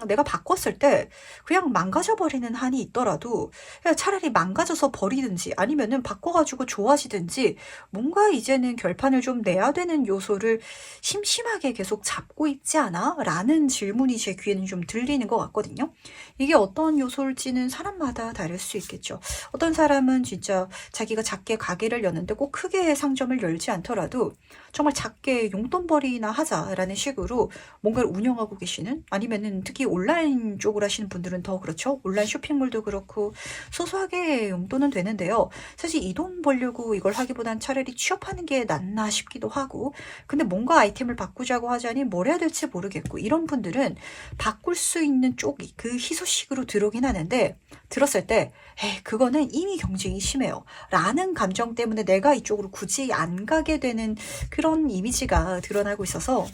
[SPEAKER 1] 내가 바꿨을 때 그냥 망가져버리는 한이 있더라도 그냥 차라리 망가져서 버리든지 아니면은 바꿔가지고 좋아지든지 뭔가 이제는 결판을 좀 내야 되는 요소를 심심하게 계속 잡고 있지 않아? 라는 질문이 제 귀에는 좀 들리는 것 같거든요. 이게 어떤 요소일지는 사람마다 다를 수 있겠죠. 어떤 사람은 진짜 자기가 작게 가게를 여는데 꼭 크게 상점을 열지 않더라도 정말 작게 용돈벌이나 하자라는 식으로 뭔가를 운영하고 계시는, 아니면은 특히 온라인 쪽으로 하시는 분들은 더 그렇죠. 온라인 쇼핑몰도 그렇고 소소하게 용돈은 되는데요. 사실 이 돈 벌려고 이걸 하기보단 차라리 취업하는 게 낫나 싶기도 하고, 근데 뭔가 아이템을 바꾸자고 하자니 뭘 해야 될지 모르겠고, 이런 분들은 바꿀 수 있는 쪽이 그 희소식으로 들어오긴 하는데 들었을 때 에이, 그거는 이미 경쟁이 심해요 라는 감정 때문에 내가 이쪽으로 굳이 안 가게 되는 그런 이미지가 드러나고 있어서,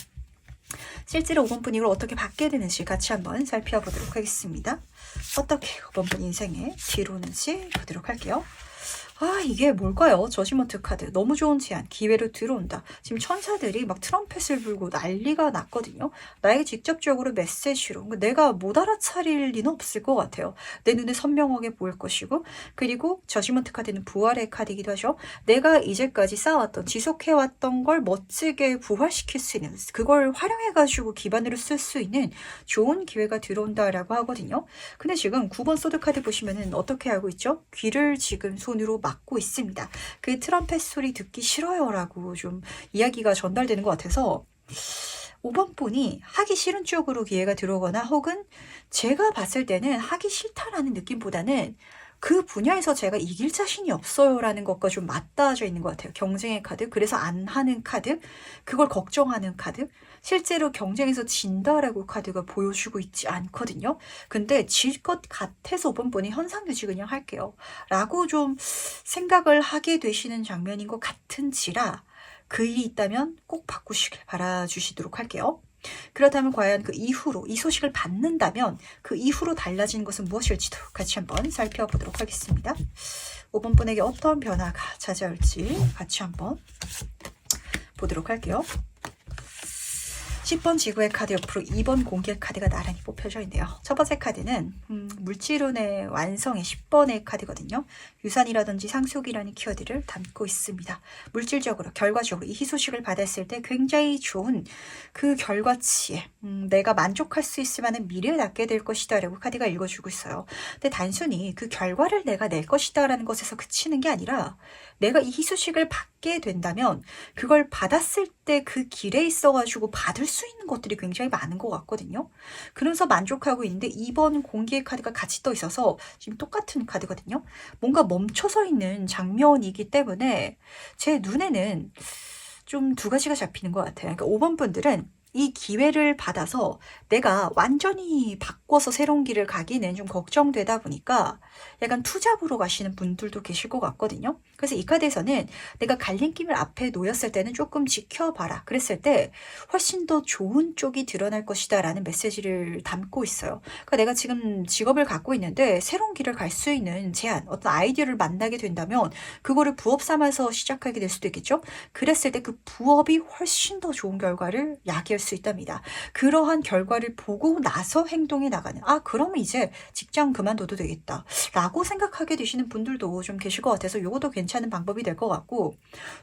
[SPEAKER 1] 실제로 5번분 이걸 어떻게 받게 되는지 같이 한번 살펴보도록 하겠습니다. 어떻게 5번분 인생에 들어오는지 보도록 할게요. 아, 이게 뭘까요? 저지먼트 카드. 너무 좋은 제안. 기회로 들어온다. 지금 천사들이 막 트럼펫을 불고 난리가 났거든요. 나에게 직접적으로 메시지로. 내가 못 알아차릴 리는 없을 것 같아요. 내 눈에 선명하게 보일 것이고, 그리고 저지먼트 카드는 부활의 카드이기도 하죠. 내가 이제까지 쌓아왔던, 지속해왔던 걸 멋지게 부활시킬 수 있는, 그걸 활용해가지고 기반으로 쓸 수 있는 좋은 기회가 들어온다라고 하거든요. 근데 지금 9번 소드 카드 보시면은 어떻게 하고 있죠? 귀를 지금 손으로 막고 있습니다. 그 트럼펫 소리 듣기 싫어요 라고 좀 이야기가 전달되는 것 같아서 5번 분이 하기 싫은 쪽으로 기회가 들어오거나, 혹은 제가 봤을 때는 하기 싫다라는 느낌보다는 그 분야에서 제가 이길 자신이 없어요 라는 것과 좀 맞닿아져 있는 것 같아요. 경쟁의 카드, 그래서 안 하는 카드, 그걸 걱정하는 카드. 실제로 경쟁에서 진다라고 카드가 보여주고 있지 않거든요. 근데 질 것 같아서 5번 분이 현상유지 그냥 할게요 라고 좀 생각을 하게 되시는 장면인 것 같은지라, 그 일이 있다면 꼭 바꾸시길 바라주시도록 할게요. 그렇다면 과연 그 이후로 이 소식을 받는다면 그 이후로 달라진 것은 무엇일지도 같이 한번 살펴보도록 하겠습니다. 5번 분에게 어떤 변화가 찾아올지 같이 한번 보도록 할게요. 10번 지구의 카드 옆으로 2번 공기의 카드가 나란히 뽑혀져 있네요. 첫 번째 카드는 물질운의 완성의 10번의 카드거든요. 유산이라든지 상속이라는 키워드를 담고 있습니다. 물질적으로 결과적으로 이 희소식을 받았을 때 굉장히 좋은 그 결과치에 내가 만족할 수 있을 만한 미래를 낳게 될 것이다 라고 카드가 읽어주고 있어요. 근데 단순히 그 결과를 내가 낼 것이다 라는 것에서 그치는 게 아니라 내가 이 희소식을 받게 된다면 그걸 받았을 때 그 길에 있어가지고 받을 수 있는 것들이 굉장히 많은 것 같거든요. 그래서 만족하고 있는데 2번 공기의 카드가 같이 떠 있어서 지금 똑같은 카드거든요. 뭔가 멈춰서 있는 장면이기 때문에 제 눈에는 좀 두 가지가 잡히는 것 같아요. 그러니까 5번 분들은 이 기회를 받아서 내가 완전히 바꿔서 새로운 길을 가기는 좀 걱정되다 보니까 약간 투잡으로 가시는 분들도 계실 것 같거든요. 그래서 이 카드에서는 내가 갈림길을 앞에 놓였을 때는 조금 지켜봐라. 그랬을 때 훨씬 더 좋은 쪽이 드러날 것이다 라는 메시지를 담고 있어요. 그러니까 내가 지금 직업을 갖고 있는데 새로운 길을 갈 수 있는 제안, 어떤 아이디어를 만나게 된다면 그거를 부업 삼아서 시작하게 될 수도 있겠죠. 그랬을 때 그 부업이 훨씬 더 좋은 결과를 야기할 수 있답니다. 그러한 결과를 보고 나서 행동에 나가는, 그러면 이제 직장 그만둬도 되겠다 라고 생각하게 되시는 분들도 좀 계실 것 같아서 이것도 괜찮은 방법이 될 것 같고,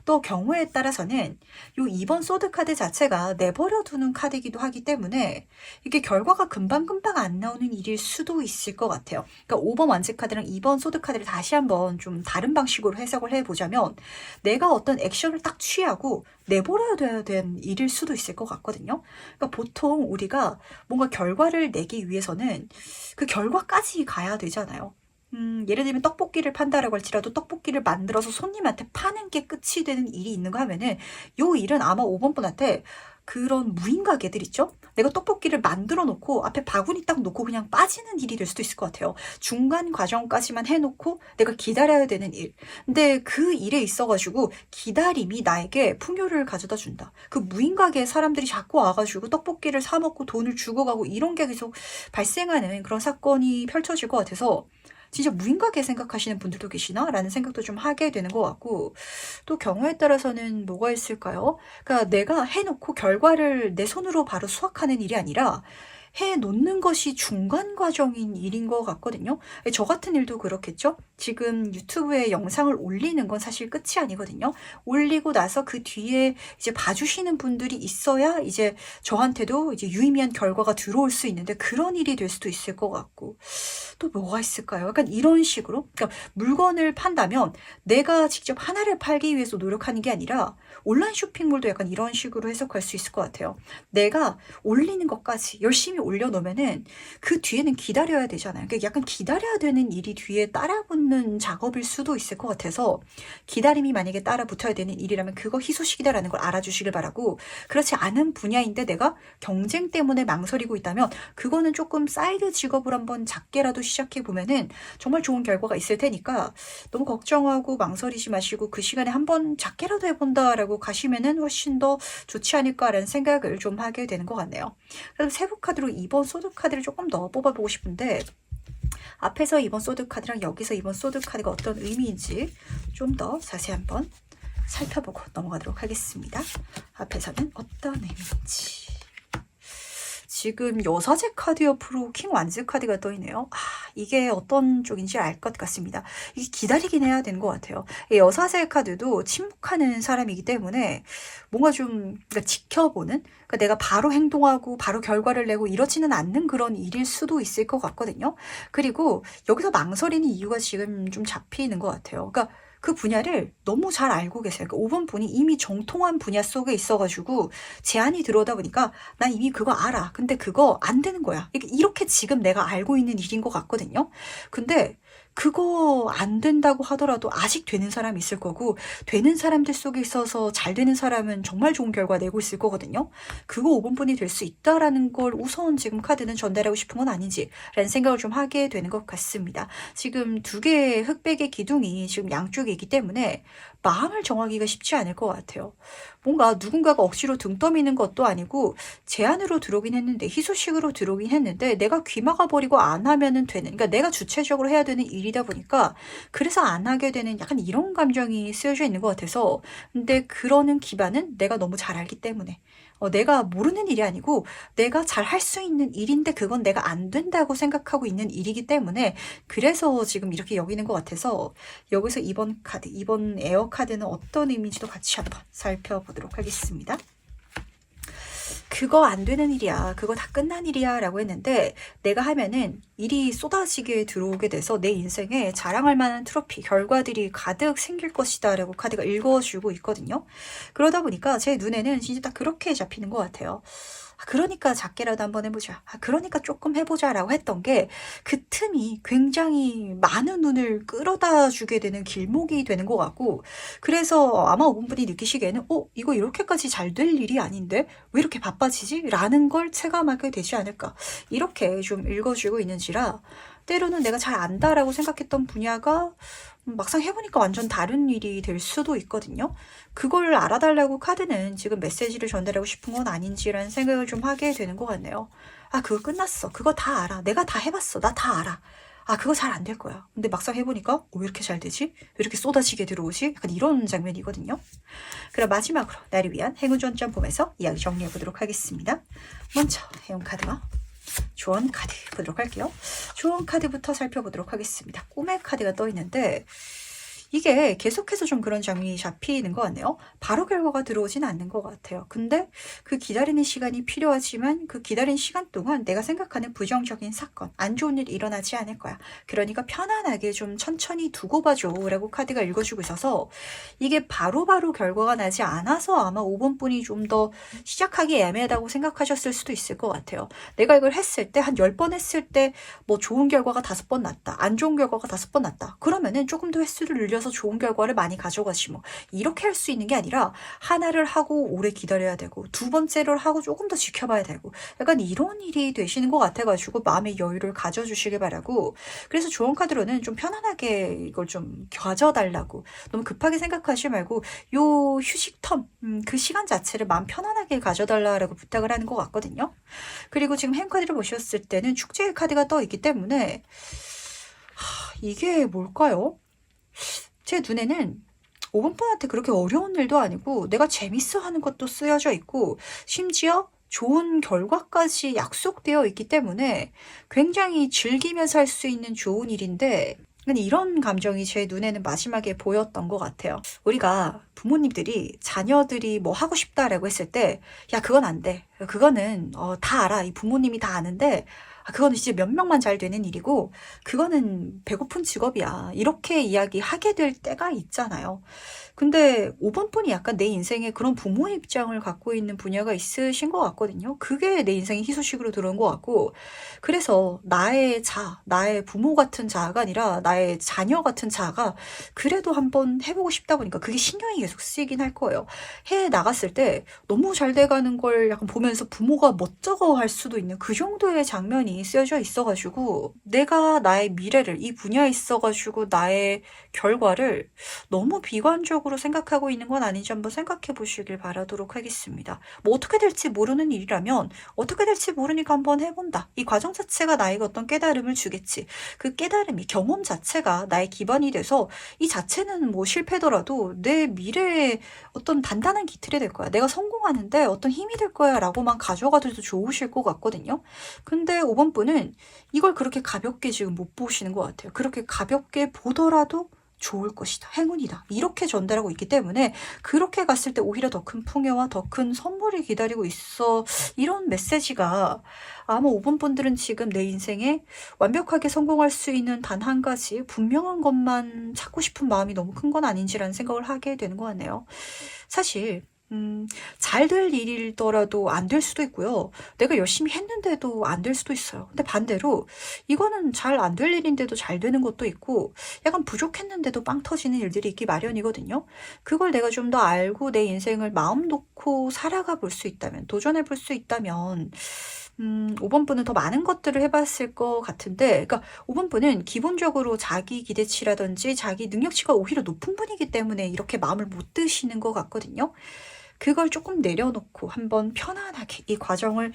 [SPEAKER 1] 또 경우에 따라서는 요 2번 소드 카드 자체가 내버려 두는 카드이기도 하기 때문에 이게 결과가 금방금방 안 나오는 일일 수도 있을 것 같아요. 그러니까 5번 완즈 카드랑 2번 소드 카드를 다시 한번 좀 다른 방식으로 해석을 해보자면 내가 어떤 액션을 딱 취하고 내버려둬야 되는 일일 수도 있을 것 같거든요. 그러니까 보통 우리가 뭔가 결과를 내기 위해서는 그 결과까지 가야 되잖아요. 예를 들면 떡볶이를 판다라고 할지라도 떡볶이를 만들어서 손님한테 파는 게 끝이 되는 일이 있는가 하면은 요 일은 아마 5번 분한테 그런 무인 가게들 있죠? 내가 떡볶이를 만들어 놓고 앞에 바구니 딱 놓고 그냥 빠지는 일이 될 수도 있을 것 같아요. 중간 과정까지만 해놓고 내가 기다려야 되는 일. 근데 그 일에 있어가지고 기다림이 나에게 풍요를 가져다 준다. 그 무인 가게에 사람들이 자꾸 와가지고 떡볶이를 사 먹고 돈을 주고 가고 이런 게 계속 발생하는 그런 사건이 펼쳐질 것 같아서 진짜 무인가게 생각하시는 분들도 계시나? 라는 생각도 좀 하게 되는 것 같고, 또 경우에 따라서는 뭐가 있을까요? 그러니까 내가 해놓고 결과를 내 손으로 바로 수확하는 일이 아니라 해놓는 것이 중간 과정인 일인 것 같거든요. 저 같은 일도 그렇겠죠? 지금 유튜브에 영상을 올리는 건 사실 끝이 아니거든요. 올리고 나서 그 뒤에 이제 봐주시는 분들이 있어야 이제 저한테도 이제 유의미한 결과가 들어올 수 있는데 그런 일이 될 수도 있을 것 같고, 또 뭐가 있을까요? 약간 이런 식으로, 그러니까 물건을 판다면 내가 직접 하나를 팔기 위해서 노력하는 게 아니라 온라인 쇼핑몰도 약간 이런 식으로 해석할 수 있을 것 같아요. 내가 올리는 것까지 열심히 올려놓으면은 그 뒤에는 기다려야 되잖아요. 그러니까 약간 기다려야 되는 일이 뒤에 따라붙는 작업일 수도 있을 것 같아서 기다림이 만약에 따라 붙어야 되는 일이라면 그거 희소식이다라는 걸 알아주시길 바라고, 그렇지 않은 분야인데 내가 경쟁 때문에 망설이고 있다면 그거는 조금 사이드 직업을 한번 작게라도 시작해보면은 정말 좋은 결과가 있을 테니까 너무 걱정하고 망설이지 마시고 그 시간에 한번 작게라도 해본다라고 가시면은 훨씬 더 좋지 않을까라는 생각을 좀 하게 되는 것 같네요. 그래서 세부 카드로 2번 소드 카드를 조금 더 뽑아보고 싶은데, 앞에서 2번 소드 카드랑 여기서 2번 소드 카드가 어떤 의미인지 좀 더 자세히 한번 살펴보고 넘어가도록 하겠습니다. 앞에서는 어떤 의미인지. 지금 여사제 카드 옆으로 킹 완즈 카드가 떠있네요. 이게 어떤 쪽인지 알 것 같습니다. 이게 기다리긴 해야 되는 것 같아요. 여사제 카드도 침묵하는 사람이기 때문에 뭔가 좀 그러니까 지켜보는, 그러니까 내가 바로 행동하고 바로 결과를 내고 이러지는 않는 그런 일일 수도 있을 것 같거든요. 그리고 여기서 망설이는 이유가 지금 좀 잡히는 것 같아요. 그러니까 그 분야를 너무 잘 알고 계세요. 그러니까 5번 분이 이미 정통한 분야 속에 있어가지고 제안이 들어오다 보니까 나 이미 그거 알아. 근데 그거 안 되는 거야. 이렇게 지금 내가 알고 있는 일인 것 같거든요. 근데 그거 안 된다고 하더라도 아직 되는 사람이 있을 거고, 되는 사람들 속에 있어서 잘 되는 사람은 정말 좋은 결과 내고 있을 거거든요. 그거 5번 분이 될 수 있다라는 걸 우선 지금 카드는 전달하고 싶은 건 아닌지라는 생각을 좀 하게 되는 것 같습니다. 지금 두 개의 흑백의 기둥이 지금 양쪽에 있기 때문에 마음을 정하기가 쉽지 않을 것 같아요. 뭔가 누군가가 억지로 등 떠미는 것도 아니고 제안으로 들어오긴 했는데, 희소식으로 들어오긴 했는데 내가 귀 막아버리고 안 하면은 되는, 그러니까 내가 주체적으로 해야 되는 일 일이다 보니까 그래서 안 하게 되는 약간 이런 감정이 쓰여져 있는 것 같아서 근데 그러는 기반은 내가 너무 잘 알기 때문에 내가 모르는 일이 아니고 내가 잘 할 수 있는 일인데 그건 내가 안 된다고 생각하고 있는 일이기 때문에 그래서 지금 이렇게 여기는 것 같아서 여기서 이번 카드, 이번 에어 카드는 어떤 의미인지도 같이 한번 살펴보도록 하겠습니다. 그거 안 되는 일이야. 그거 다 끝난 일이야. 라고 했는데 내가 하면은 일이 쏟아지게 들어오게 돼서 내 인생에 자랑할 만한 트로피, 결과들이 가득 생길 것이다. 라고 카드가 읽어주고 있거든요. 그러다 보니까 제 눈에는 진짜 딱 그렇게 잡히는 것 같아요. 그러니까 작게라도 한번 해보자. 그러니까 조금 해보자 라고 했던 게 그 틈이 굉장히 많은 눈을 끌어다 주게 되는 길목이 되는 것 같고 그래서 아마 5분분이 느끼시기에는 이거 이렇게까지 잘 될 일이 아닌데 왜 이렇게 바빠지지? 라는 걸 체감하게 되지 않을까. 이렇게 좀 읽어주고 있는지라 때로는 내가 잘 안다라고 생각했던 분야가 막상 해보니까 완전 다른 일이 될 수도 있거든요. 그걸 알아달라고 카드는 지금 메시지를 전달하고 싶은 건 아닌지라는 생각을 좀 하게 되는 것 같네요. 그거 끝났어. 그거 다 알아. 내가 다 해봤어. 나 다 알아. 그거 잘 안 될 거야. 근데 막상 해보니까 왜 이렇게 잘 되지? 왜 이렇게 쏟아지게 들어오지? 약간 이런 장면이거든요. 그럼 마지막으로 나를 위한 행운 전점 보면서 이야기 정리해보도록 하겠습니다. 먼저 행운 카드와 조언 카드 보도록 할게요. 조언 카드부터 살펴보도록 하겠습니다. 꿈의 카드가 떠 있는데 이게 계속해서 좀 그런 장면이 잡히는 것 같네요. 바로 결과가 들어오진 않는 것 같아요. 근데 그 기다리는 시간이 필요하지만 그 기다리는 시간 동안 내가 생각하는 부정적인 사건, 안 좋은 일이 일어나지 않을 거야. 그러니까 편안하게 좀 천천히 두고 봐줘 라고 카드가 읽어주고 있어서 이게 바로바로 결과가 나지 않아서 아마 5번 분이 좀 더 시작하기 애매하다고 생각하셨을 수도 있을 것 같아요. 내가 이걸 했을 때 한 10번 했을 때 뭐 좋은 결과가 5번 났다. 안 좋은 결과가 5번 났다. 그러면은 조금 더 횟수를 늘려서 좋은 결과를 많이 가져가지 뭐 이렇게 할 수 있는 게 아니라 하나를 하고 오래 기다려야 되고 두 번째를 하고 조금 더 지켜봐야 되고 약간 이런 일이 되시는 것 같아가지고 마음의 여유를 가져주시길 바라고 그래서 조언 카드로는 좀 편안하게 이걸 좀 가져달라고 너무 급하게 생각하지 말고 요 휴식 텀 그 시간 자체를 마음 편안하게 가져달라고 부탁을 하는 것 같거든요. 그리고 지금 행 카드를 보셨을 때는 축제의 카드가 떠 있기 때문에 이게 뭘까요? 제 눈에는 5번 분한테 그렇게 어려운 일도 아니고 내가 재밌어 하는 것도 쓰여져 있고 심지어 좋은 결과까지 약속되어 있기 때문에 굉장히 즐기면서 할 수 있는 좋은 일인데 이런 감정이 제 눈에는 마지막에 보였던 것 같아요. 우리가 부모님들이 자녀들이 뭐 하고 싶다라고 했을 때 야 그건 안 돼. 그거는 다 알아. 이 부모님이 다 아는데 그거는 진짜 몇 명만 잘 되는 일이고 그거는 배고픈 직업이야. 이렇게 이야기하게 될 때가 있잖아요. 근데 5번 분이 약간 내 인생에 그런 부모 입장을 갖고 있는 분야가 있으신 것 같거든요. 그게 내 인생의 희소식으로 들어온 것 같고 그래서 나의 나의 부모 같은 자아가 아니라 나의 자녀 같은 자아가 그래도 한번 해보고 싶다 보니까 그게 신경이 계속 쓰이긴 할 거예요. 해외 나갔을 때 너무 잘 돼가는 걸 약간 보면서 부모가 멋쩍어 할 수도 있는 그 정도의 장면이 쓰여져 있어가지고 내가 나의 미래를 이 분야에 있어가지고 나의 결과를 너무 비관적으로 생각하고 있는 건 아닌지 한번 생각해 보시길 바라도록 하겠습니다. 뭐 어떻게 될지 모르는 일이라면 어떻게 될지 모르니까 한번 해본다. 이 과정 자체가 나에게 어떤 깨달음을 주겠지. 그 깨달음이 경험 자체가 나의 기반이 돼서 이 자체는 뭐 실패더라도 내 미래에 어떤 단단한 기틀이 될 거야. 내가 성공하는데 어떤 힘이 될 거야 라고만 가져가도 좋으실 것 같거든요. 근데 5번 분은 이걸 그렇게 가볍게 지금 못 보시는 것 같아요. 그렇게 가볍게 보더라도 좋을 것이다. 행운이다. 이렇게 전달하고 있기 때문에 그렇게 갔을 때 오히려 더 큰 풍요와 더 큰 선물이 기다리고 있어. 이런 메시지가 아마 5번 분들은 지금 내 인생에 완벽하게 성공할 수 있는 단 한 가지 분명한 것만 찾고 싶은 마음이 너무 큰 건 아닌지라는 생각을 하게 되는 것 같네요. 사실 잘 될 일이더라도 안 될 수도 있고요. 내가 열심히 했는데도 안 될 수도 있어요. 근데 반대로 이거는 잘 안 될 일인데도 잘 되는 것도 있고 약간 부족했는데도 빵 터지는 일들이 있기 마련이거든요. 그걸 내가 좀 더 알고 내 인생을 마음 놓고 살아가 볼 수 있다면 도전해 볼 수 있다면 5번 분은 더 많은 것들을 해봤을 것 같은데 그러니까 5번 분은 기본적으로 자기 기대치라든지 자기 능력치가 오히려 높은 분이기 때문에 이렇게 마음을 못 드시는 것 같거든요. 그걸 조금 내려놓고 한번 편안하게 이 과정을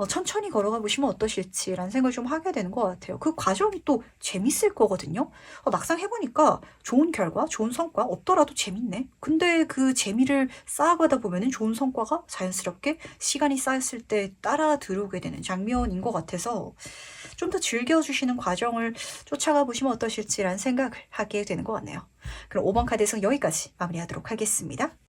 [SPEAKER 1] 천천히 걸어가 보시면 어떠실지라는 생각을 좀 하게 되는 것 같아요. 그 과정이 또 재밌을 거거든요. 막상 해보니까 좋은 결과, 좋은 성과 없더라도 재밌네. 근데 그 재미를 쌓아가다 보면은 좋은 성과가 자연스럽게 시간이 쌓였을 때 따라 들어오게 되는 장면인 것 같아서 좀 더 즐겨주시는 과정을 쫓아가 보시면 어떠실지라는 생각을 하게 되는 것 같네요. 그럼 5번 카드 해석 여기까지 마무리하도록 하겠습니다.